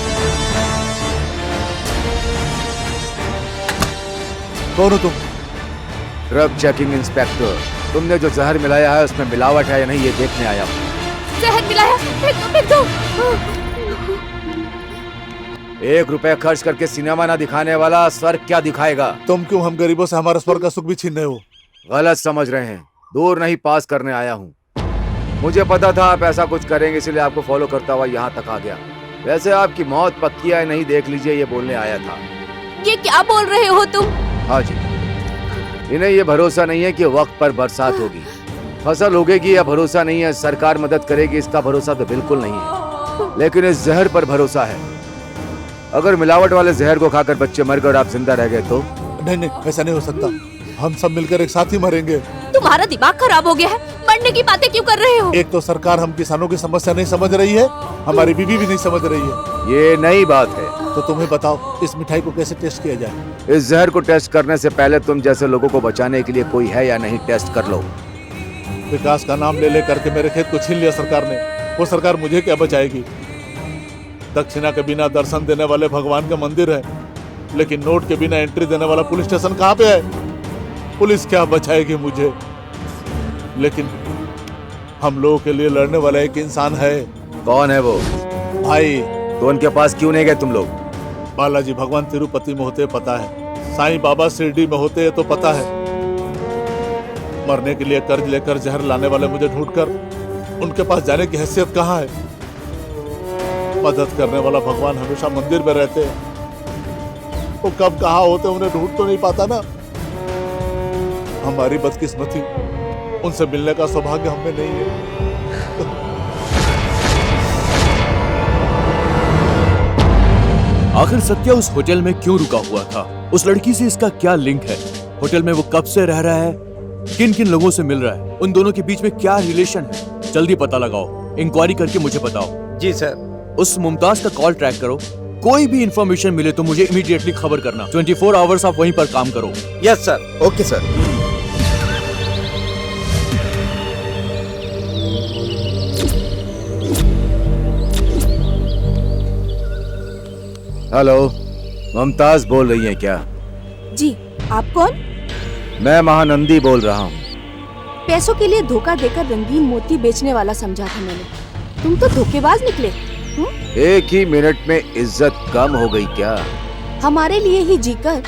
कौन हो तुम? Drug checking inspector. तुमने जो जहर मिलाया है उसमें मिलावट है या नहीं ये देखने आया हूँ। जहर मिलाया? फेंक दो। 1 रुपए खर्च करके सिनेमा ना दिखाने वाला स्वर्ग क्या दिखाएगा? तुम क्यों हम गरीबों से हमारा स्वर्ग का सुख भी छीन रहे हो? गलत समझ रहे हैं, दूर नहीं पास करने आया हूँ। मुझे पता था आप ऐसा कुछ करेंगे, इसलिए आपको फॉलो करता हुआ यहाँ तक आ गया। वैसे आपकी मौत पक्की है नहीं देख लीजिए, ये बोलने आया था। ये क्या बोल रहे हो तुम? हाँ जी, इन्हें ये भरोसा नहीं है कि वक्त पर बरसात होगी, फसल उगेगी, या भरोसा नहीं है सरकार मदद करेगी, इसका भरोसा तो बिल्कुल नहीं है। लेकिन इस जहर पर भरोसा है। अगर मिलावट वाले जहर को खाकर बच्चे मर गए और आप जिंदा रह गए तो? नहीं, ऐसा नहीं हो सकता। हम सब मिलकर एक साथ ही मरेंगे। तुम्हारा दिमाग खराब हो गया है, मरने की बातें क्यों कर रहे हो? एक तो सरकार हम किसानों की समस्या नहीं समझ रही है, हमारी बीवी भी नहीं समझ रही है। ये नई बात है। तो तुम्हें बताओ इस मिठाई को कैसे टेस्ट किया जाए? इस जहर को टेस्ट करने से पहले तुम जैसे लोगों को बचाने के लिए कोई है या नहीं टेस्ट कर लो। विकास का नाम ले करके मेरे खेत को छीन लिया सरकार ने, वो सरकार मुझे क्या बचाएगी? दक्षिणा के बिना दर्शन देने वाले भगवान का मंदिर है, लेकिन नोट के बिना एंट्री देने वाला पुलिस स्टेशन कहाँ पे है? पुलिस क्या बचाएगी मुझे? लेकिन हम लोगों के लिए लड़ने वाला एक इंसान है। कौन है वो? भाई। तो उनके पास क्यों नहीं गए तुम लोग? बालाजी भगवान तिरुपति में होते पता है, साईं बाबा शिरडी में होते तो पता है। मरने के लिए कर्ज लेकर जहर लाने वाले मुझे ढूंढकर उनके पास जाने की हैसियत कहाँ है? मदद करने वाला भगवान हमेशा मंदिर में रहते हैं, वो कब कहाँ होते उन्हें ढूंढ तो नहीं पाता ना। हमारी बदकिस्मती, उनसे मिलने का सौभाग्य हमें नहीं है। आखिर सत्या उस होटल में क्यों रुका हुआ था? उस लड़की से इसका क्या लिंक है? होटल में वो कब से रह रहा है? किन किन लोगों से मिल रहा है? उन दोनों के बीच में क्या रिलेशन है? जल्दी पता लगाओ, इंक्वायरी करके मुझे बताओ। जी सर। उस मुमताज का कॉल ट्रैक करो, कोई भी इंफॉर्मेशन मिले तो मुझे इमीडिएटली खबर करना। 24 आवर्स आप वहीं पर काम करो। Yes sir. Okay sir. Hello, Mumtaz बोल रही हैं क्या? जी, आप कौन? मैं महानंदी बोल रहा हूँ। पैसों के लिए धोखा देकर रंगीन मोती बेचने वाला समझा था मैंने, तुम तो धोखेबाज निकले। एक ही मिनट में इज्जत कम हो गई क्या? हमारे लिए ही जीकर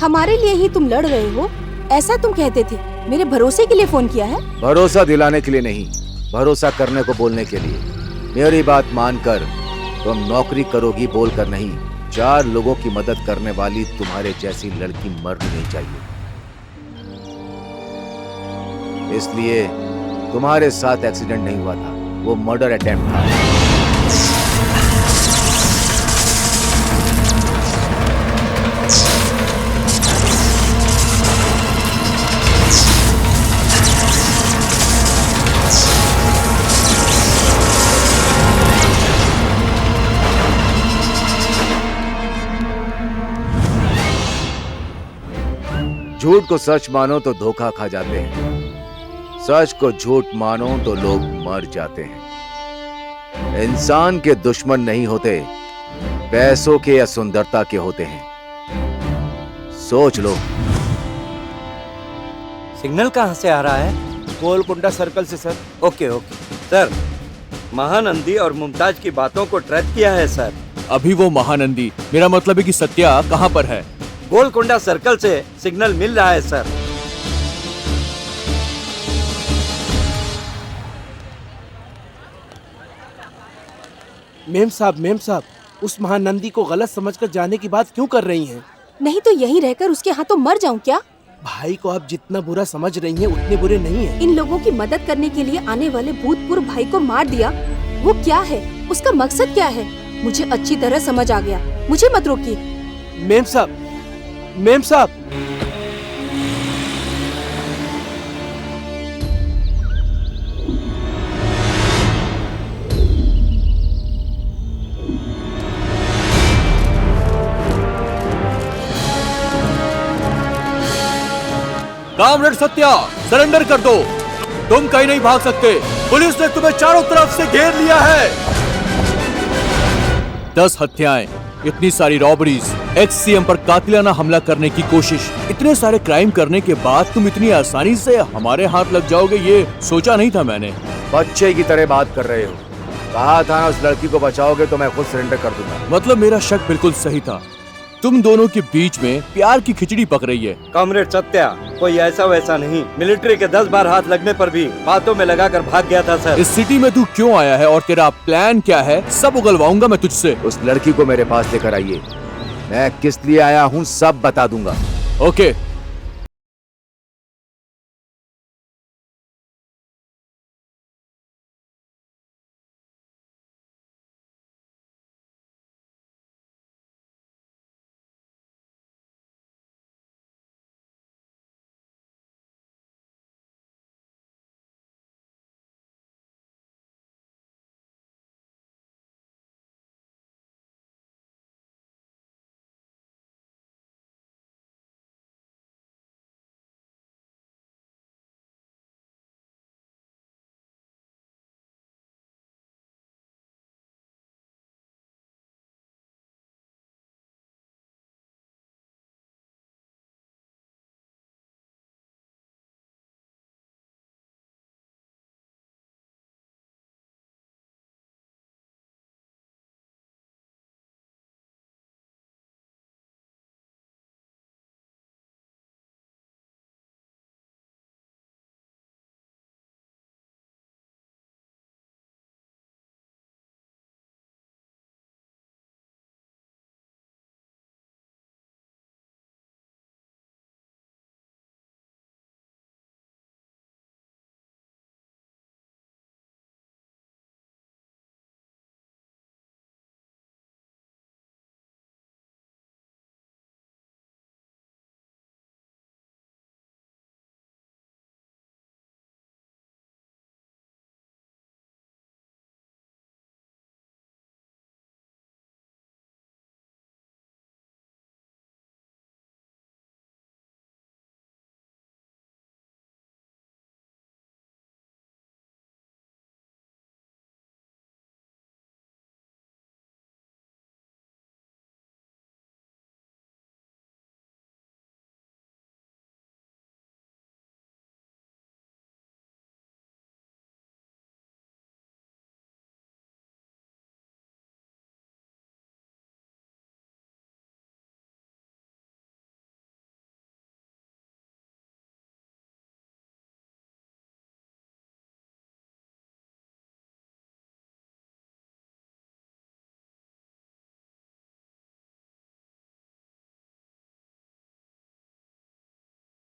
हमारे लिए ही तुम लड़ रहे हो, ऐसा तुम कहते थे। मेरे भरोसे के लिए फोन किया है? भरोसा दिलाने के लिए नहीं, भरोसा करने को बोलने के लिए। मेरी बात मानकर तुम नौकरी करोगी बोलकर नहीं, 4 लोगों की मदद करने वाली तुम्हारे जैसी लड़की मरनी नहीं चाहिए। इसलिए तुम्हारे साथ एक्सीडेंट नहीं हुआ था, वो मर्डर अटेम्प्ट था। झूठ को सच मानो तो धोखा खा जाते हैं, सच को झूठ मानो तो लोग मर जाते हैं। इंसान के दुश्मन नहीं होते, पैसों के या सुंदरता के होते हैं। सोच लो। सिग्नल कहाँ से आ रहा है? गोलकुंडा सर्कल से sir. Okay okay sir, Mahanadi और मुमताज की बातों को ट्रैक किया है सर। अभी वो महानंदी, मेरा मतलब है कि सत्या कहाँ पर है? गोलकुंडा सर्कल से सिग्नल मिल रहा है सर। मेम साहब, उस महानंदी को गलत समझकर जाने की बात क्यों कर रही हैं? नहीं तो यहीं रहकर उसके हाथों मर जाऊं क्या? भाई को आप जितना बुरा समझ रही हैं उतने बुरे नहीं हैं। इन लोगों की मदद करने के लिए आने वाले भूतपूर्व भाई को मार दिया, वो क्या है? उसका मकसद क्या है? मुझे अच्छी तरह समझ आ गया। मुझे मत रोकिए। मेम साहब, कामरेड सत्या, सरेंडर कर दो। तुम कहीं नहीं भाग सकते, पुलिस ने तुम्हें चारों तरफ से घेर लिया है। 10 हत्याएं, इतनी सारी रॉबरीज, एक्स सीएम पर कातिलाना हमला करने की कोशिश, इतने सारे क्राइम करने के बाद तुम इतनी आसानी से हमारे हाथ लग जाओगे, ये सोचा नहीं था मैंने। बच्चे की तरह बात कर रहे हो। कहा था ना, उस लड़की को बचाओगे तो मैं खुद सरेंडर कर दूंगा। मतलब मेरा शक बिल्कुल सही था। तुम दोनों के बीच में प्यार की खिचड़ी पक रही है। कॉमरेड सत्या कोई ऐसा वैसा नहीं, मिलिट्री के 10 बार हाथ लगने पर भी बातों में लगाकर भाग गया था सर। इस सिटी में तू क्यों आया है और तेरा प्लान क्या है, सब उगलवाऊंगा मैं तुझसे। उस लड़की को मेरे पास लेकर आइए, मैं किस लिए आया हूँ सब बता दूंगा। ओके।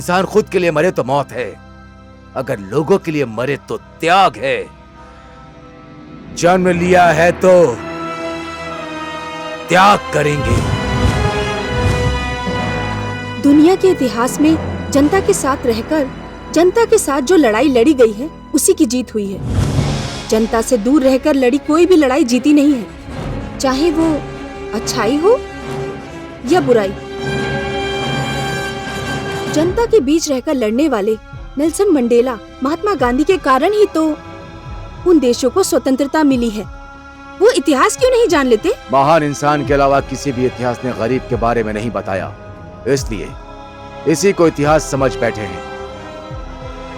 इंसान खुद के लिए मरे तो मौत है, अगर लोगों के लिए मरे तो त्याग है। जन्म लिया है तो त्याग करेंगे। दुनिया के इतिहास में जनता के साथ रहकर जनता के साथ जो लड़ाई लड़ी गई है उसी की जीत हुई है। जनता से दूर रहकर लड़ी कोई भी लड़ाई जीती नहीं है, चाहे वो अच्छाई हो या बुराई। जनता के बीच रहकर लड़ने वाले नेल्सन मंडेला, महात्मा गांधी के कारण ही तो उन देशों को स्वतंत्रता मिली है। वो इतिहास क्यों नहीं जान लेते? महान इंसान के अलावा किसी भी इतिहास ने गरीब के बारे में नहीं बताया, इसलिए इसी को इतिहास समझ बैठे हैं।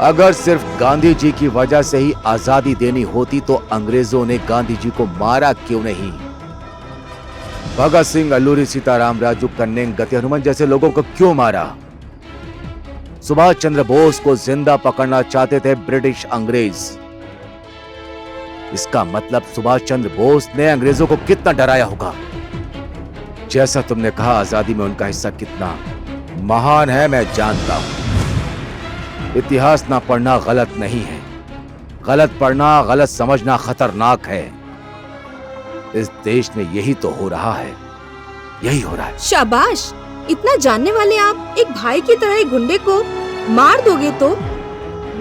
अगर सिर्फ गांधी जी की वजह से ही आजादी देनी होती तो अंग्रेजों ने गांधी जी को मारा क्यों नहीं? भगत सिंह, अल्लूरी सीताराम, राजू कन्नेंग, गति हनुमान जैसे लोगों को क्यों मारा? सुभाष चंद्र बोस को जिंदा पकड़ना चाहते थे ब्रिटिश अंग्रेज। इसका मतलब सुभाष चंद्र बोस ने अंग्रेजों को कितना डराया होगा। जैसा तुमने कहा, आजादी में उनका हिस्सा कितना महान है मैं जानता हूं। इतिहास ना पढ़ना गलत नहीं है, गलत पढ़ना, गलत समझना खतरनाक है। इस देश में यही तो हो रहा है, यही हो रहा है। शाबाश, इतना जानने वाले आप एक भाई की तरह एक गुंडे को मार दोगे तो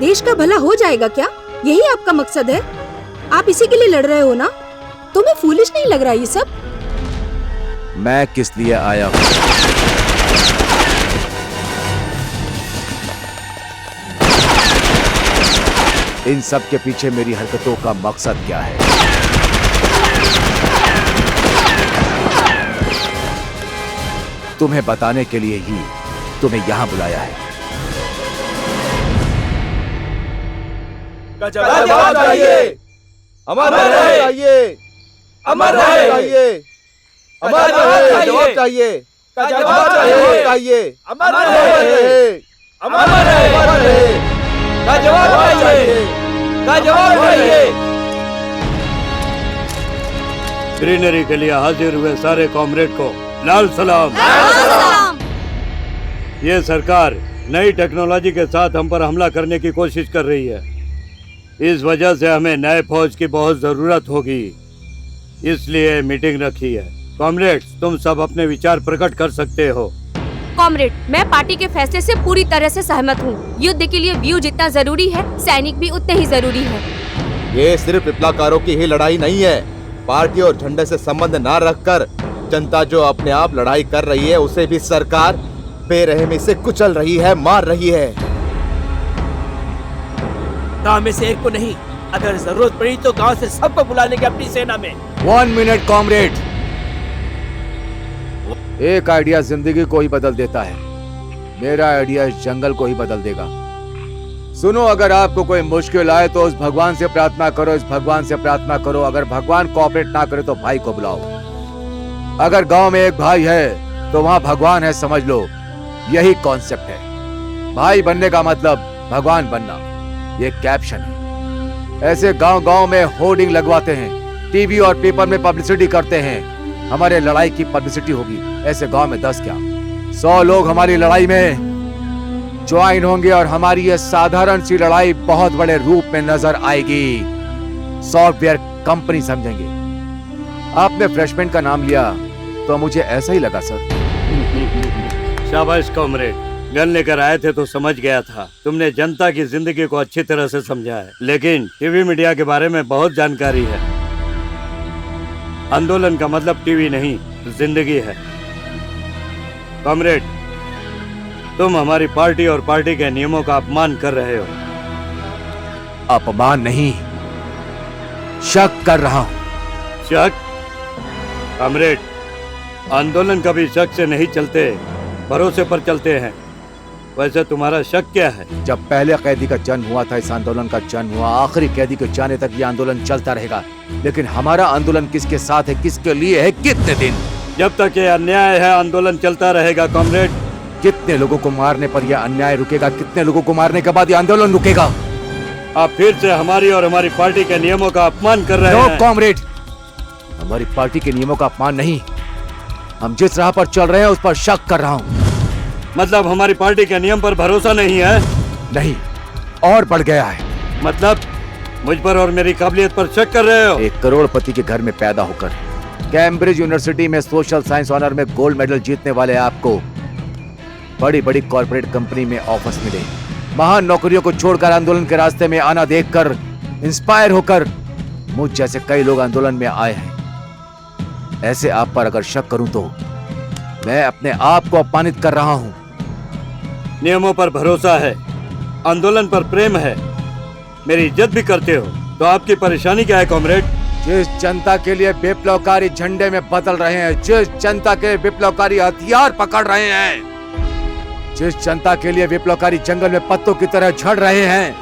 देश का भला हो जाएगा क्या? यही आपका मकसद है? आप इसी के लिए लड़ रहे हो ना? तुम्हें फूलिश नहीं लग रहा ये सब? मैं किस लिए आया हूं? इन सब के पीछे मेरी हरकतों का मकसद क्या है? तुम्हें बताने के लिए ही तुम्हें यहां बुलाया है। जवाब चाहिए, अमर रहे, चाहिए, अमर रहे, चाहिए, अमर रहे, जवाब चाहिए, जवाब चाहिए, अमर रहे, अमर रहे, का जवाब चाहिए, का जवाब चाहिए। ग्रीनरी के लिए हाजिर हुए सारे कॉमरेड को लाल सलाम। ये सरकार नई टेक्नोलॉजी के साथ हम पर हमला करने की कोशिश कर रही है। इस वजह से हमें नए फौज की बहुत जरूरत होगी, इसलिए मीटिंग रखी है। कॉमरेड्स, तुम सब अपने विचार प्रकट कर सकते हो। कॉमरेड, मैं पार्टी के फैसले से पूरी तरह से सहमत हूँ। युद्ध के लिए व्यू जितना जरूरी है, सैनिक भी उतने ही जरूरी है। ये सिर्फ विप्लवकारों की ही लड़ाई नहीं है। पार्टी और झंडे से संबंध न रखकर जनता जो अपने आप लड़ाई कर रही है, उसे भी सरकार बेरहमी से कुचल रही है, मार रही है। गांव में से एक को नहीं, अगर जरूरत पड़ी तो गांव से सबको बुला लेंगे अपनी सेना में। 1 मिनट कॉमरेड। एक आइडिया जिंदगी को ही बदल देता है, मेरा आइडिया इस जंगल को ही बदल देगा। सुनो, अगर आपको कोई मुश्किल आए तो उस भगवान से प्रार्थना करो, इस भगवान से प्रार्थना करो। अगर भगवान कोऑपरेट ना करे तो भाई को बुलाओ। अगर गांव में एक भाई है तो वहां भगवान है, समझ लो। यही कॉन्सेप्ट है। भाई बनने का मतलब भगवान बनना, ये कैप्शन है। ऐसे गांव गांव में होर्डिंग लगवाते हैं, टीवी और पेपर में पब्लिसिटी करते हैं। हमारे लड़ाई की पब्लिसिटी होगी, ऐसे गांव में 10 क्या 100 लोग हमारी लड़ाई में ज्वाइन होंगे और हमारी ये साधारण सी लड़ाई बहुत बड़े रूप में नजर आएगी। सॉफ्टवेयर कंपनी समझेंगे। आपने फ्रेशमैन का नाम लिया तो मुझे ऐसा ही लगा सर। शाबाश कॉमरेड, गन लेकर आए थे तो समझ गया था। तुमने जनता की जिंदगी को अच्छी तरह से समझा है, लेकिन टीवी मीडिया के बारे में बहुत जानकारी है। आंदोलन का मतलब टीवी नहीं, जिंदगी है। कॉमरेड, तुम हमारी पार्टी और पार्टी के नियमों का अपमान कर रहे हो। अपमान नहीं, शक कर रहा हूं। शक? कॉमरेड, आंदोलन कभी शक से नहीं चलते, भरोसे पर चलते हैं। वैसे तुम्हारा शक क्या है? जब पहले कैदी का जन्म हुआ था, इस आंदोलन का जन्म हुआ। आखिरी कैदी के जाने तक ये आंदोलन चलता रहेगा। लेकिन हमारा आंदोलन किसके साथ है, किसके लिए है, कितने दिन? जब तक ये अन्याय है आंदोलन चलता रहेगा कॉमरेड। कितने लोगों को मारने पर यह अन्याय रुकेगा? कितने लोगों को मारने के बाद ये आंदोलन रुकेगा? आप फिर से हमारी और हमारी पार्टी के नियमों का अपमान कर रहे हैं। कॉमरेड, हमारी पार्टी के नियमों का अपमान नहीं, हम जिस राह पर चल रहे हैं उस पर शक कर रहा हूं। मतलब हमारी पार्टी के नियम पर भरोसा नहीं है? नहीं, और बढ़ गया है। मतलब मुझ पर और मेरी काबिलियत पर शक कर रहे हो? एक करोड़पति के घर में पैदा होकर कैम्ब्रिज यूनिवर्सिटी में सोशल साइंस ऑनर में गोल्ड मेडल जीतने वाले आपको बड़ी बड़ी कॉर्पोरेट कंपनी में ऑफर्स मिले। महान नौकरियों को छोड़कर आंदोलन के रास्ते में आना देखकर इंस्पायर होकर मुझ जैसे कई लोग आंदोलन में आए हैं। ऐसे आप पर अगर शक करूं तो मैं अपने आप को अपमानित कर रहा हूं। नियमों पर भरोसा है, आंदोलन पर प्रेम है, मेरी इज्जत भी करते हो, तो आपकी परेशानी क्या है कॉमरेड? जिस जनता के लिए विप्लवकारी झंडे में बदल रहे हैं, जिस जनता के विप्लवकारी हथियार पकड़ रहे हैं, जिस जनता के लिए विप्लवकारी जंगल में पत्तों की तरह झड़ रहे हैं,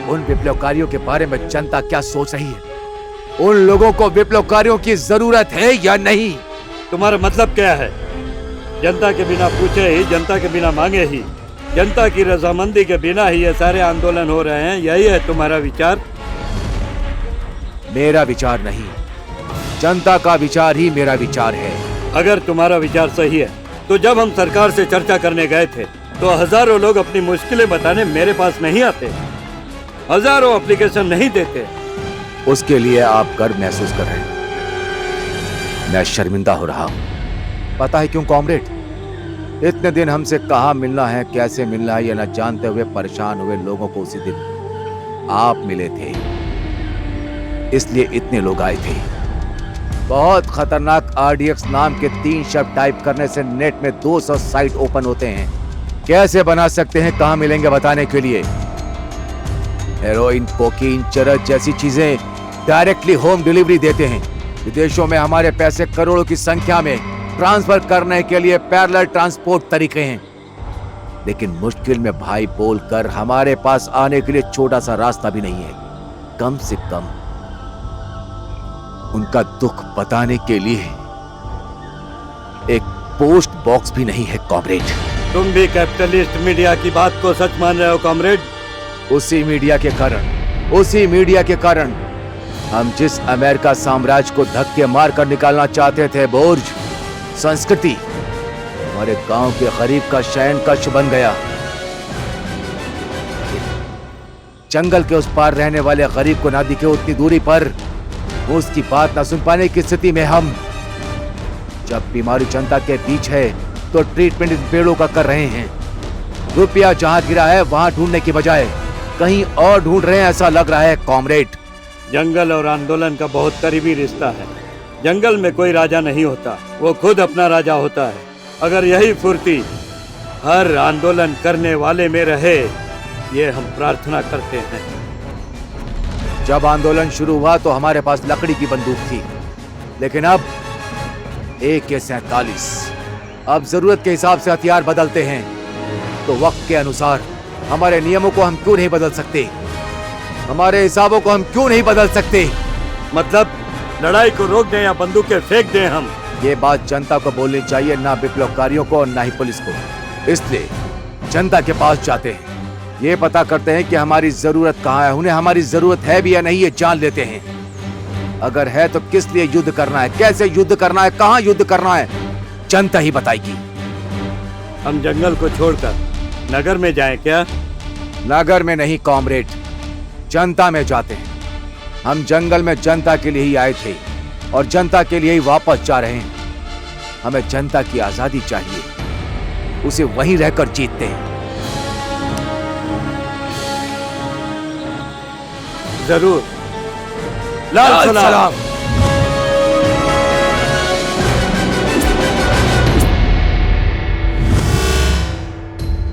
उन विप्लवकारियों के बारे में जनता क्या सोच रही है? उन लोगों को विप्लवकारियों की जरूरत है या नहीं? तुम्हारा मतलब क्या है? जनता के बिना पूछे ही, जनता के बिना मांगे ही, जनता की रजामंदी के बिना ही ये सारे आंदोलन हो रहे हैं, यही है तुम्हारा विचार? मेरा विचार नहीं, जनता का विचार ही मेरा विचार है। अगर तुम्हारा विचार सही है तो जब हम सरकार से चर्चा करने गए थे तो हजारों लोग अपनी मुश्किलें बताने मेरे पास नहीं आते, हजारों एप्लीकेशन नहीं देते। उसके लिए आप गर्व महसूस कर रहे हैं, मैं शर्मिंदा हो रहा हूं। पता है क्यों कॉमरेड? इतने दिन हमसे कहाँ मिलना है, कैसे मिलना है, यह न जानते हुए परेशान हुए लोगों को उसी दिन आप मिले थे, इसलिए इतने लोग आए थे। बहुत खतरनाक RDX नाम के 3 शब्द टाइप करने से नेट में 200 साइट ओपन होते हैं। कैसे बना सकते हैं, कहाँ मिलेंगे बताने के लिए। हेरोइन, कोकीन, चरस जैसी चीजें डायरेक्टली होम डिलीवरी देते हैं। विदेशों में हमारे पैसे करोड़ों की संख्या में ट्रांसफर करने के लिए पैरेलल ट्रांसपोर्ट तरीके हैं, लेकिन मुश्किल में भाई बोलकर हमारे पास आने के लिए छोटा सा रास्ता भी नहीं है। कम से कम उनका दुख बताने के लिए एक पोस्ट बॉक्स भी नहीं है कॉमरेड। तुम भी कैपिटलिस्ट मीडिया की बात को सच मान रहे हो कॉमरेड? उसी मीडिया के कारण हम जिस अमेरिका साम्राज्य को धक्के मारकर निकालना चाहते थे, बोर्ज संस्कृति, हमारे गांव के गरीब का शयन कक्ष बन गया। जंगल के उस पार रहने वाले गरीब को ना दिखे उतनी दूरी पर उसकी बात ना सुन पाने की स्थिति में हम, जब बीमारी जनता के बीच है तो ट्रीटमेंट इन पेड़ों का कर रहे हैं। रुपया जहां गिरा है वहां ढूंढने की बजाय कहीं और ढूंढ रहे हैं, ऐसा लग रहा है कॉमरेड। जंगल और आंदोलन का बहुत करीबी रिश्ता है। जंगल में कोई राजा नहीं होता, वो खुद अपना राजा होता है। अगर यही फुर्ती हर आंदोलन करने वाले में रहे, ये हम प्रार्थना करते हैं। जब आंदोलन शुरू हुआ तो हमारे पास लकड़ी की बंदूक थी, लेकिन अब AK-47। अब जरूरत के हिसाब से हथियार बदलते हैं, तो वक्त के अनुसार हमारे नियमों को हम क्यों नहीं बदल सकते? हमारे हिसाबों को हम क्यों नहीं बदल सकते? मतलब लड़ाई को रोक दें या बंदूकें फेंक दें हम? ये बात जनता को बोलनी चाहिए, ना विप्लवकारियों को और ना ही पुलिस को। इसलिए जनता के पास जाते हैं, ये पता करते हैं कि हमारी जरूरत कहाँ है, उन्हें हमारी जरूरत है भी या नहीं ये जान लेते हैं। अगर है तो किस लिए युद्ध करना है, कैसे युद्ध करना है, कहाँ युद्ध करना है, जनता ही बताएगी। हम जंगल को छोड़कर नगर में जाएं क्या? नगर में नहीं कॉमरेड, जनता में जाते हैं। हम जंगल में जनता के लिए ही आए थे और जनता के लिए ही वापस जा रहे हैं। हमें जनता की आजादी चाहिए, उसे वहीं रहकर जीतते हैं। जरूर। लाल सलाम।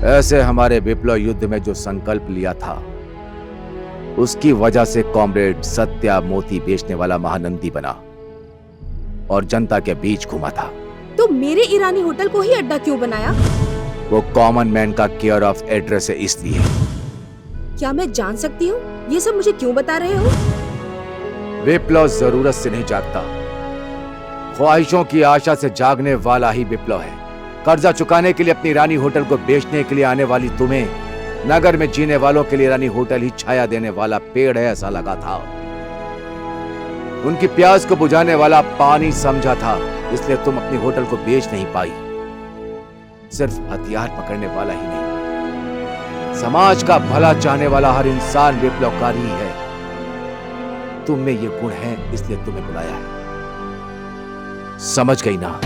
ऐसे हमारे विप्लव युद्ध में जो संकल्प लिया था, उसकी वजह से कॉमरेड सत्या मोती बेचने वाला महानंदी बना और जनता के बीच घुमा था। तो मेरे ईरानी होटल को ही अड्डा क्यों बनाया? वो कॉमन मैन का केयर ऑफ एड्रेस है, इसलिए। क्या मैं जान सकती हूँ ये सब मुझे क्यों बता रहे हो? विप्लव जरूरत से नहीं जागता, ख्वाहिशों की आशा से जागने वाला ही विप्लव है। कर्जा चुकाने के लिए अपनी रानी होटल को बेचने के लिए आने वाली तुम्हें, नगर में जीने वालों के लिए रानी होटल ही छाया देने वाला पेड़ है, ऐसा लगा था। उनकी प्यास को बुझाने वाला पानी समझा था, इसलिए तुम अपनी होटल को बेच नहीं पाई। सिर्फ हथियार पकड़ने वाला ही नहीं, समाज का भला चाहने वाला हर इंसान विप्लवकारी ही है। तुम में ये गुण है, इसलिए तुम्हें बुलाया है। समझ गई ना?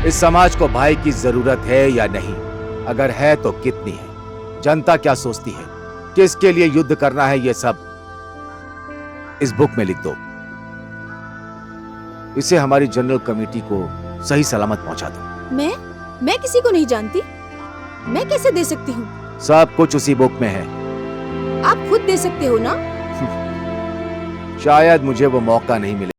इस समाज को भाई की जरूरत है या नहीं? अगर है तो कितनी है? जनता क्या सोचती है? किसके लिए युद्ध करना है? ये सब इस बुक में लिख दो। इसे हमारी जनरल कमेटी को सही सलामत पहुंचा दो। मैं किसी को नहीं जानती, मैं कैसे दे सकती हूँ? सब कुछ उसी बुक में है। आप खुद दे सकते हो ना? शायद मुझे वो मौका नहीं मिले।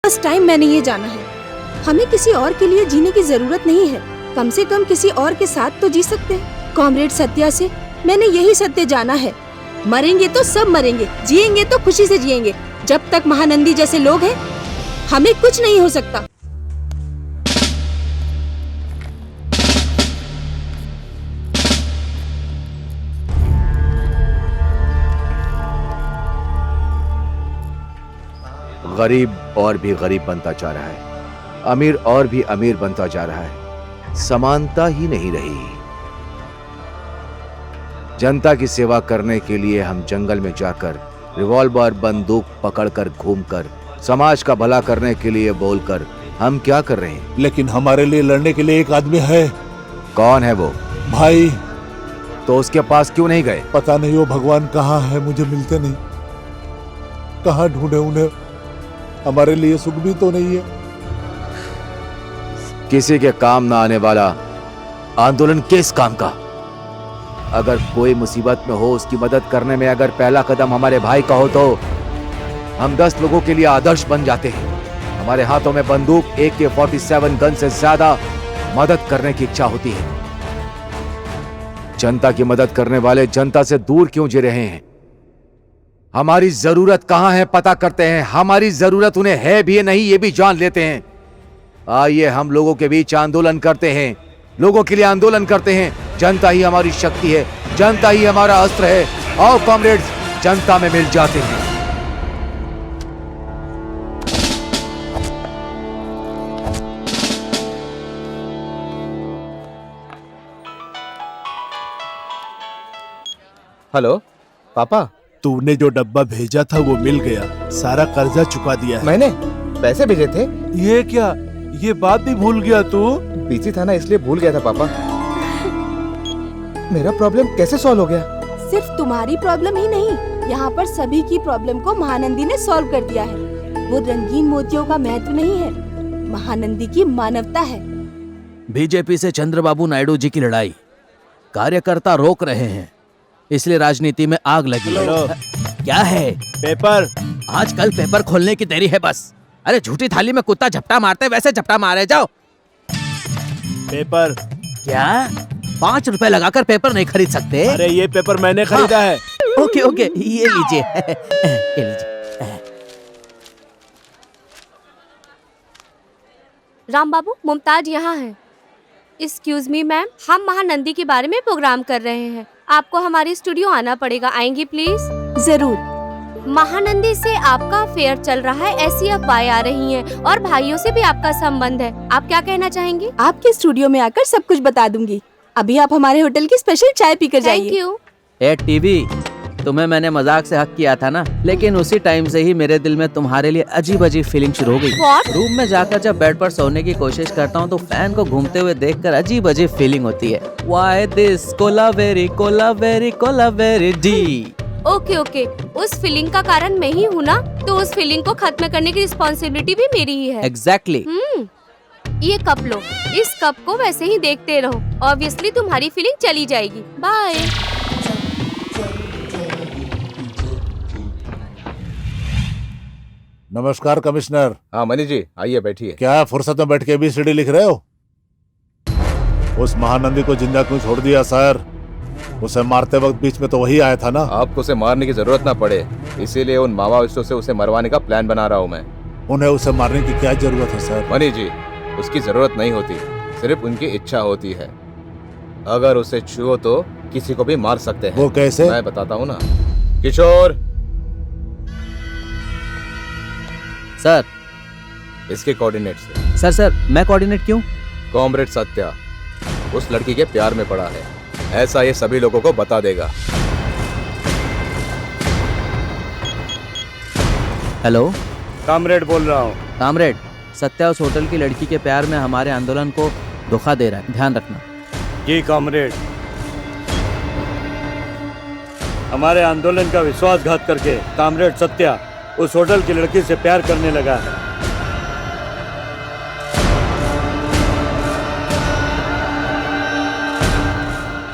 फर्स्ट टाइम मैंने ये जाना है, हमें किसी और के लिए जीने की जरूरत नहीं है। कम से कम किसी और के साथ तो जी सकते हैं। कॉमरेड सत्या से मैंने यही सत्य जाना है, मरेंगे तो सब मरेंगे, जिएंगे तो खुशी से जिएंगे। जब तक महानंदी जैसे लोग हैं, हमें कुछ नहीं हो सकता। गरीब और भी गरीब बनता जा रहा है, अमीर और भी अमीर बनता जा रहा है। समानता ही नहीं रही। जनता की सेवा करने के लिए हम जंगल में जाकर रिवॉल्वर बंदूक पकड़कर घूमकर समाज का भला करने के लिए बोलकर हम क्या कर रहे हैं? लेकिन हमारे लिए लड़ने के लिए एक आदमी है। कौन है वो? भाई। तो उसके पास क्यों नहीं गए? पता नहीं वो भगवान कहाँ है, मुझे मिलते नहीं। कहाँ ढूंढे उन्हें? हमारे लिए सुख भी तो नहीं है। किसी के काम ना आने वाला आंदोलन किस काम का? अगर कोई मुसीबत में हो, उसकी मदद करने में अगर पहला कदम हमारे भाई का हो तो हम 10 लोगों के लिए आदर्श बन जाते हैं। हमारे हाथों में बंदूक AK-47 गन से ज्यादा मदद करने की इच्छा होती है। जनता की मदद करने वाले जनता से दूर क्यों जी रहे हैं? हमारी जरूरत कहां है पता करते हैं। हमारी जरूरत उन्हें है भी नहीं ये भी जान लेते हैं। आइए हम लोगों के बीच आंदोलन करते हैं, लोगों के लिए आंदोलन करते हैं। जनता ही हमारी शक्ति है, जनता ही हमारा अस्त्र है। आओ कॉमरेड्स, जनता में मिल जाते हैं। हेलो पापा। तूने जो डब्बा भेजा था वो मिल गया, सारा कर्जा चुका दिया है। मैंने पैसे भेजे थे? ये क्या, ये बात भी भूल गया तू? बिजी था ना इसलिए भूल गया था पापा। मेरा प्रॉब्लम कैसे सॉल्व हो गया? सिर्फ तुम्हारी प्रॉब्लम ही नहीं, यहाँ पर सभी की प्रॉब्लम को महानंदी ने सॉल्व कर दिया है। वो रंगीन मोतियों का महत्व नहीं है, महानंदी की मानवता है। बीजेपी से चंद्रबाबू नायडू जी की लड़ाई कार्यकर्ता रोक रहे हैं, इसलिए राजनीति में आग लगी है। क्या है? पेपर। आजकल पेपर खोलने की देरी है बस। अरे झूठी थाली में कुत्ता झपटा मारते वैसे झपटा मारे जाओ। पेपर। क्या 5 रुपए लगाकर पेपर नहीं खरीद सकते? अरे ये पेपर मैंने खरीदा है। ओके ओके, ये लीजिए। ये लीजिए। राम बाबू, मुमताज यहाँ है। एक्सक्यूज मी मैम, हम महानंदी के बारे में प्रोग्राम कर रहे हैं, आपको हमारे स्टूडियो आना पड़ेगा। आएंगी प्लीज? जरूर। महानंदी से आपका अफेयर चल रहा है, ऐसी अफवाहें आ रही हैं, और भाइयों से भी आपका संबंध है। आप क्या कहना चाहेंगी? आपके स्टूडियो में आकर सब कुछ बता दूंगी। अभी आप हमारे होटल की स्पेशल चाय पीकर जाइए। Thank you. ए टीवी, तुम्हें मैंने मजाक से हक किया था ना, लेकिन उसी टाइम से ही मेरे दिल में तुम्हारे लिए अजीब अजीब फीलिंग शुरू हो गई। What? रूम में जाकर जब बेड पर सोने की कोशिश करता हूँ तो फैन को घूमते हुए देखकर अजीब अजीब फीलिंग होती है। Why this Kolaveri Kolaveri Kolaveri D. Okay okay, उस फीलिंग का कारण मैं ही हूँ ना, तो उस फीलिंग को खत्म करने की रिस्पॉन्सिबिलिटी भी मेरी ही है। एग्जैक्टली। ये कप लो, इस कप को वैसे ही देखते रहो, ऑब्वियसली तुम्हारी फीलिंग चली जाएगी। बाय। नमस्कार कमिश्नर। हाँ मनीष जी, आइए बैठिए। क्या फुर्सत में बैठ के ABCD लिख रहे हो? उस महानंदी को जिंदा क्यों छोड़ दिया सर? उसे मारते वक्त बीच में तो वही आया था ना। आपको उसे मारने की जरूरत ना पड़े, इसीलिए उन माओवादियों से उसे मरवाने का प्लान बना रहा हूँ मैं। उन्हें उसे मारने की क्या जरूरत है सर? मनी जी, उसकी जरूरत नहीं होती, सिर्फ उनकी इच्छा होती है। अगर उसे छुओ तो किसी को भी मार सकते हैं। वो कैसे? मैं बताता हूँ ना। किशोर, सर। इसके कोऑर्डिनेट्स। सर मैं कोऑर्डिनेट क्यों? कॉमरेड सत्या उस लड़की के प्यार में पड़ा है, ऐसा ये सभी लोगों को बता देगा। हेलो, कामरेड बोल रहा हूँ। कामरेड, सत्या उस होटल की लड़की के प्यार में हमारे आंदोलन को धोखा दे रहा है, ध्यान रखना। जी कामरेड, हमारे आंदोलन का विश्वासघात करके कामरेड सत्या उस होटल की लड़की से प्यार करने लगा है।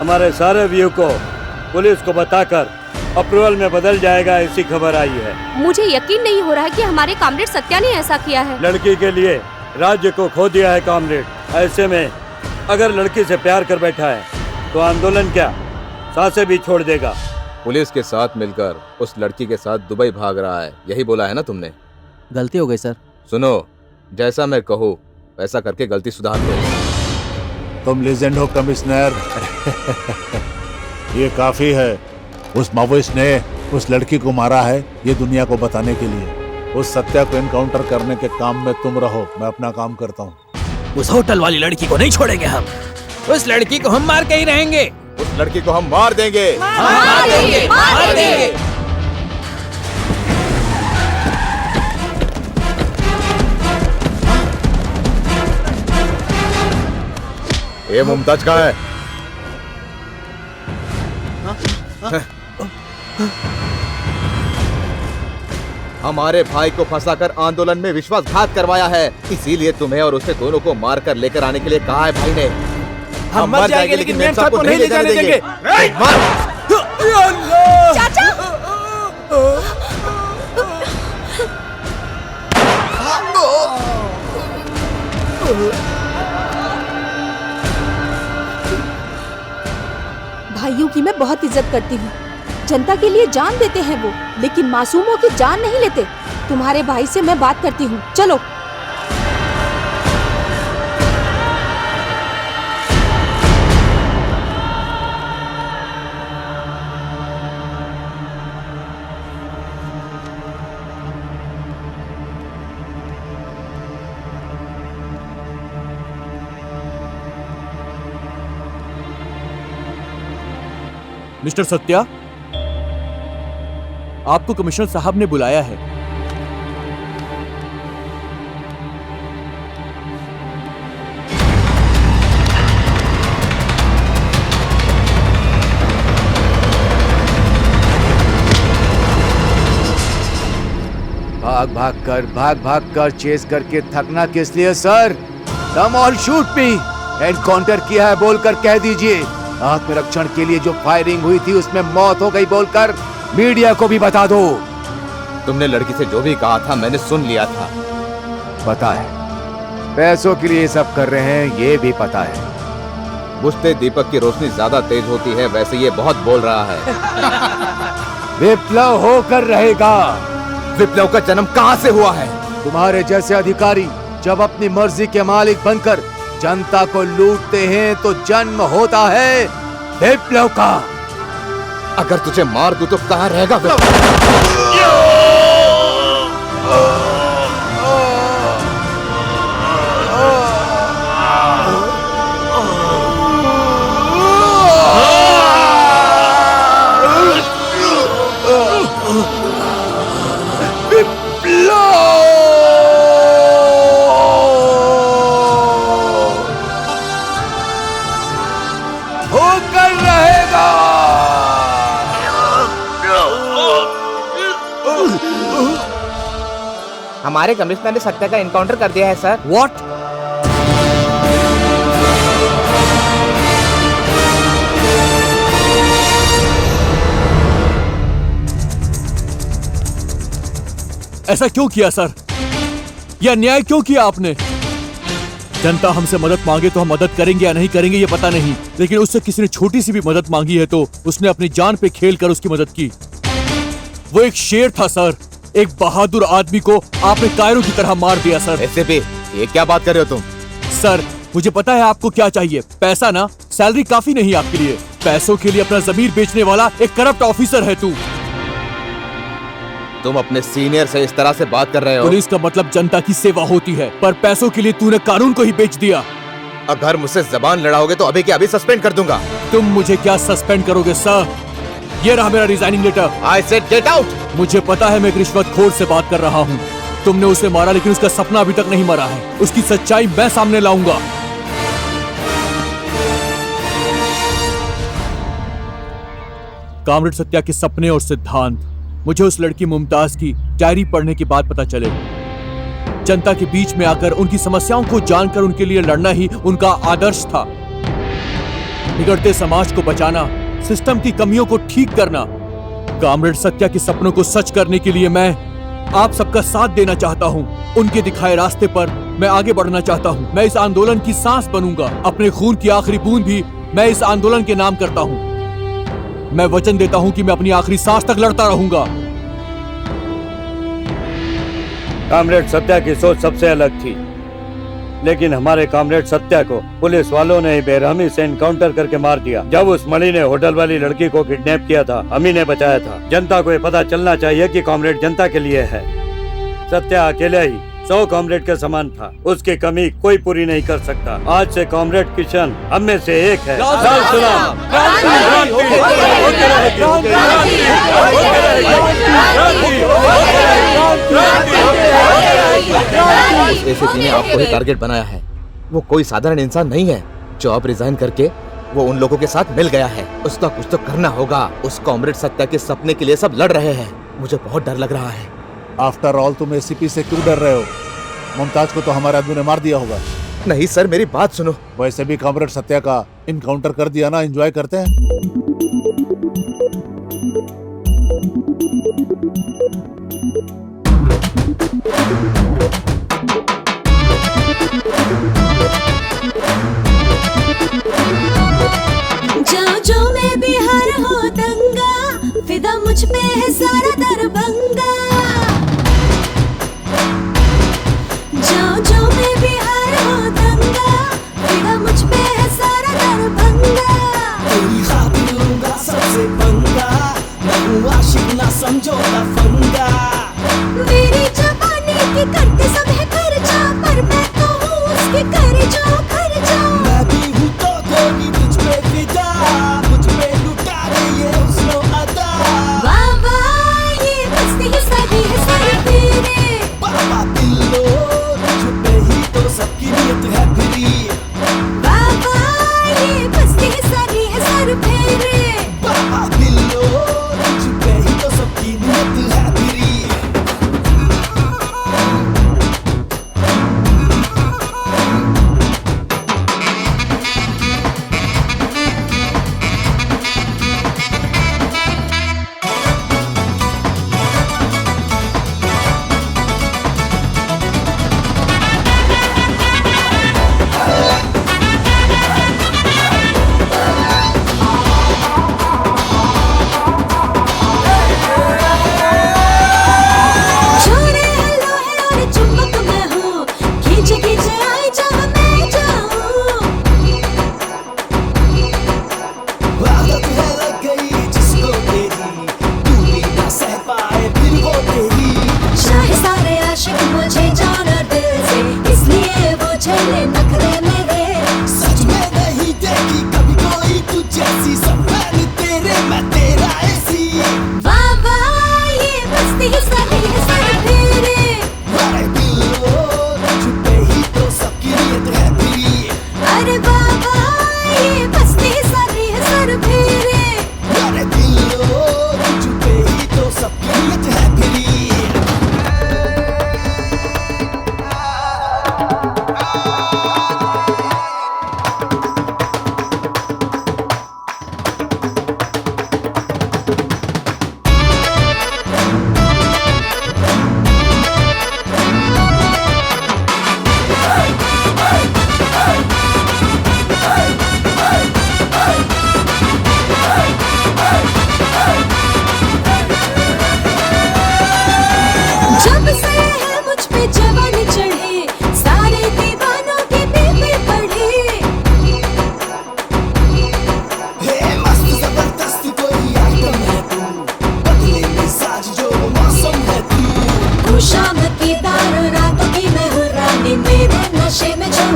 हमारे सारे व्यू को पुलिस को बताकर अप्रूवल में बदल जाएगा, ऐसी खबर आई है। मुझे यकीन नहीं हो रहा है कि हमारे कामरेड सत्या ने ऐसा किया है। लड़की के लिए राज्य को खो दिया है कामरेड, ऐसे में अगर लड़की से प्यार कर बैठा है तो आंदोलन क्या सांसें भी छोड़ देगा। पुलिस के साथ मिलकर उस लड़की के साथ दुबई भाग रहा है, यही बोला है ना तुमने? गलती हो गई सर। सुनो, जैसा मैं कहूँ वैसा करके गलती सुधार लो। तुम लीजेंड हो कमिश्नर। ये काफी है। उस मावोइस्ट ने उस लड़की को मारा है, ये दुनिया को बताने के लिए। उस सत्या को एनकाउंटर करने के काम में तुम रहो, मैं अपना काम करता हूँ। उस होटल वाली लड़की को नहीं छोड़ेंगे हम। उस लड़की को हम मार के ही रहेंगे। उस लड़की को हम मार देंगे। मार देंगे, मार देंगे। ये मुमताज कहाँ है? हमारे भाई को फंसाकर आंदोलन में विश्वासघात करवाया है, इसीलिए तुम्हें और उसे दोनों को मार कर लेकर आने के लिए कहा है भाई ने। हम मर जाएंगे लेकिन मेम साहब को नहीं ले जाने देंगे। चाचा! भाइयों की मैं बहुत इज्जत करती हूँ। जनता के लिए जान देते हैं वो, लेकिन मासूमों की जान नहीं लेते। तुम्हारे भाई से मैं बात करती हूँ, चलो। मिस्टर सत्या, आपको कमिश्नर साहब ने बुलाया है। भाग भाग कर चेस करके थकना किस लिए sir? Come on shoot me. Encounter किया है बोलकर कह दीजिए। आत्मरक्षण के लिए जो फायरिंग हुई थी उसमें मौत हो गई बोलकर मीडिया को भी बता दो। तुमने लड़की से जो भी कहा था मैंने सुन लिया था। पता है, पैसों के लिए सब कर रहे हैं, ये भी पता है। बुझते दीपक की रोशनी ज्यादा तेज होती है, वैसे ये बहुत बोल रहा है। विप्लव होकर रहेगा। विप्लव का जन्म कहाँ से हुआ है? तुम्हारे जैसे अधिकारी जब अपनी मर्जी के मालिक बनकर जनता को लूटते हैं तो जन्म होता है विप्लव का। अगर तुझे मार दूं तो कहाँ रहेगा विप्लव? हमारे कमिश्नर ने सत्या का एनकाउंटर कर दिया है सर। व्हाट? ऐसा क्यों किया सर? यह अन्याय क्यों किया आपने? जनता हमसे मदद मांगे तो हम मदद करेंगे या नहीं करेंगे ये पता नहीं, लेकिन उससे किसी ने छोटी सी भी मदद मांगी है तो उसने अपनी जान पे खेल कर उसकी मदद की। वो एक शेर था सर, एक बहादुर आदमी को आपने कायरों की तरह मार दिया सर। एसपी, ये क्या बात कर रहे हो तुम? सर मुझे पता है आपको क्या चाहिए, पैसा ना, सैलरी काफी नहीं आपके लिए। पैसों के लिए अपना जमीर बेचने वाला एक करप्ट ऑफिसर है तू। तुम अपने सीनियर से इस तरह से बात कर रहे हो? पुलिस का मतलब जनता की सेवा होती है, पर पैसों के लिए तूने कानून को ही बेच दिया। अगर मुझसे जबान लड़ाओगे तो अभी के अभी सस्पेंड कर दूंगा। तुम मुझे क्या सस्पेंड करोगे सर? ये रहा मेरा resigning letter. I said get out. मुझे पता है मैं एक रिश्वतखोर से बात कर रहा हूँ। तुमने उसे मारा लेकिन उसका सपना अभी तक नहीं मरा है। उसकी सच्चाई मैं सामने लाऊंगा। कामरेड सत्या के सपने और सिद्धांत मुझे उस लड़की मुमताज की डायरी पढ़ने के बाद पता चले। जनता के बीच में आकर उनकी समस्याओं को जानकर उनके लिए लड़ना ही उनका आदर्श था। बिगड़ते समाज को बचाना, सिस्टम की कमियों को ठीक करना। कामरेड सत्या के सपनों को सच करने के लिए मैं आप सबका साथ देना चाहता हूँ। उनके दिखाए रास्ते पर मैं आगे बढ़ना चाहता हूँ। मैं इस आंदोलन की सांस बनूंगा। अपने खून की आखिरी बूंद भी मैं इस आंदोलन के नाम करता हूँ। मैं वचन देता हूँ कि मैं अपनी आखिरी सांस तक लड़ता रहूंगा। कामरेड सत्या की सोच सबसे अलग थी, लेकिन हमारे कामरेड सत्या को पुलिस वालों ने ही बेरहमी से इनकाउंटर करके मार दिया। जब उस मणि ने होटल वाली लड़की को किडनैप किया था, हम ही ने बचाया था। जनता को ये पता चलना चाहिए कि कामरेड जनता के लिए है। सत्या अकेले ही 100 कामरेड के समान था। उसकी कमी कोई पूरी नहीं कर सकता। आज से कामरेड किशन हम में से एक है। लाल सलाम। एसीपी ने आपको ही टारगेट बनाया है। वो कोई साधारण इंसान नहीं है। जॉब रिजाइन करके वो उन लोगों के साथ मिल गया है। उसका कुछ तो करना होगा। उस कामरेड सत्या के सपने के लिए सब लड़ रहे हैं। मुझे बहुत डर लग रहा है। आफ्टर ऑल तुम एसीपी से क्यों डर रहे हो? मुमताज को तो हमारे आदमी ने मार दिया होगा। नहीं सर, मेरी बात सुनो। वैसे भी कामरेड सत्या का इनकाउंटर कर दिया ना, एंजॉय करते हैं। जो मैं बिहार हो दंगा, फिदा मुझ पे है सारा दरभंगा। जो मैं बिहार हो दंगा, फिदा मुझ पे है सारा दरभंगा। तेरी खातिर लूंगा सबसे पंगा, मैं हूँ आशिक ना समझो ना फंगा। मेरी जवानी की करते सब है खर्चा,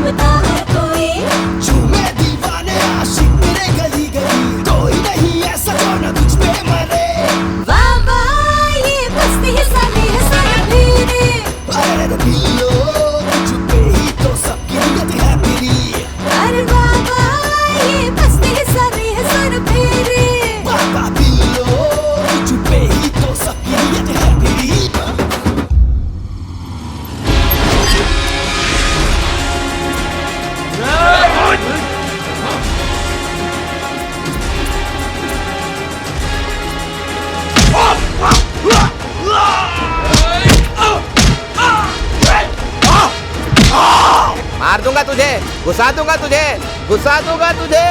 झूमता है कोई, झूमे दीवाने आशिक मेरे गली गली, कोई नहीं ऐसा जो न तुझ पे मरे। वाह वाह ये बस्ती है साली है सरफीरी, अरे रबियो तुझ पे ही तो सबकी नियत है मेरी। अरे वाह वाह ये बस्ती है साली है सरफीरी, बाबा बियो तुझ पे ही तो सबकी नियत है मेरी। मार दूंगा तुझे, घुसा दूंगा तुझे, घुसा दूंगा तुझे।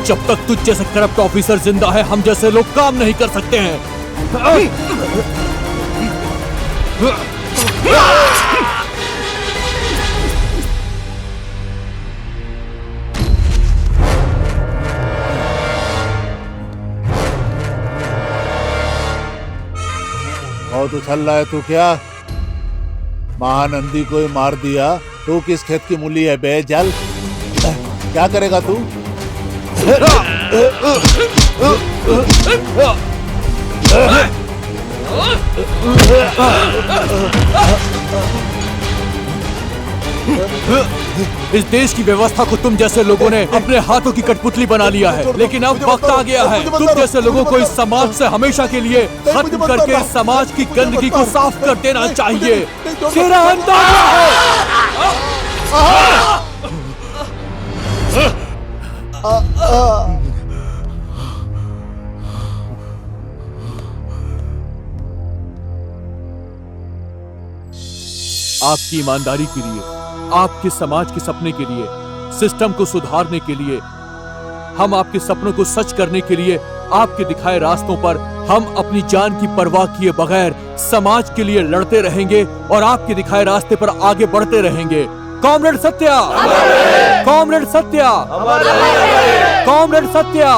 जब तक तुझ जैसे करप्ट ऑफिसर जिंदा है, हम जैसे लोग काम नहीं कर सकते हैं। बहुत उछल रहा है तू क्या? महानंदी को ही मार दिया, तू किस खेत की मूली है बे जल? क्या करेगा तू? इस देश की व्यवस्था को तुम जैसे लोगों ने अपने हाथों की कठपुतली बना लिया है, लेकिन अब वक्त आ गया है तुम जैसे लोगों को इस समाज से हमेशा के लिए खत्म करके इस समाज की गंदगी को साफ कर देना चाहिए। तेरा अंदाजा आपकी ईमानदारी के लिए, आपके समाज के सपने के लिए, सिस्टम को सुधारने के लिए, हम आपके सपनों को सच करने के लिए आपके दिखाए रास्तों पर हम अपनी जान की परवाह किए बगैर समाज के लिए लड़ते रहेंगे और आपके दिखाए रास्ते पर आगे बढ़ते रहेंगे। Comrade Satya, comrade Satya, comrade Satya.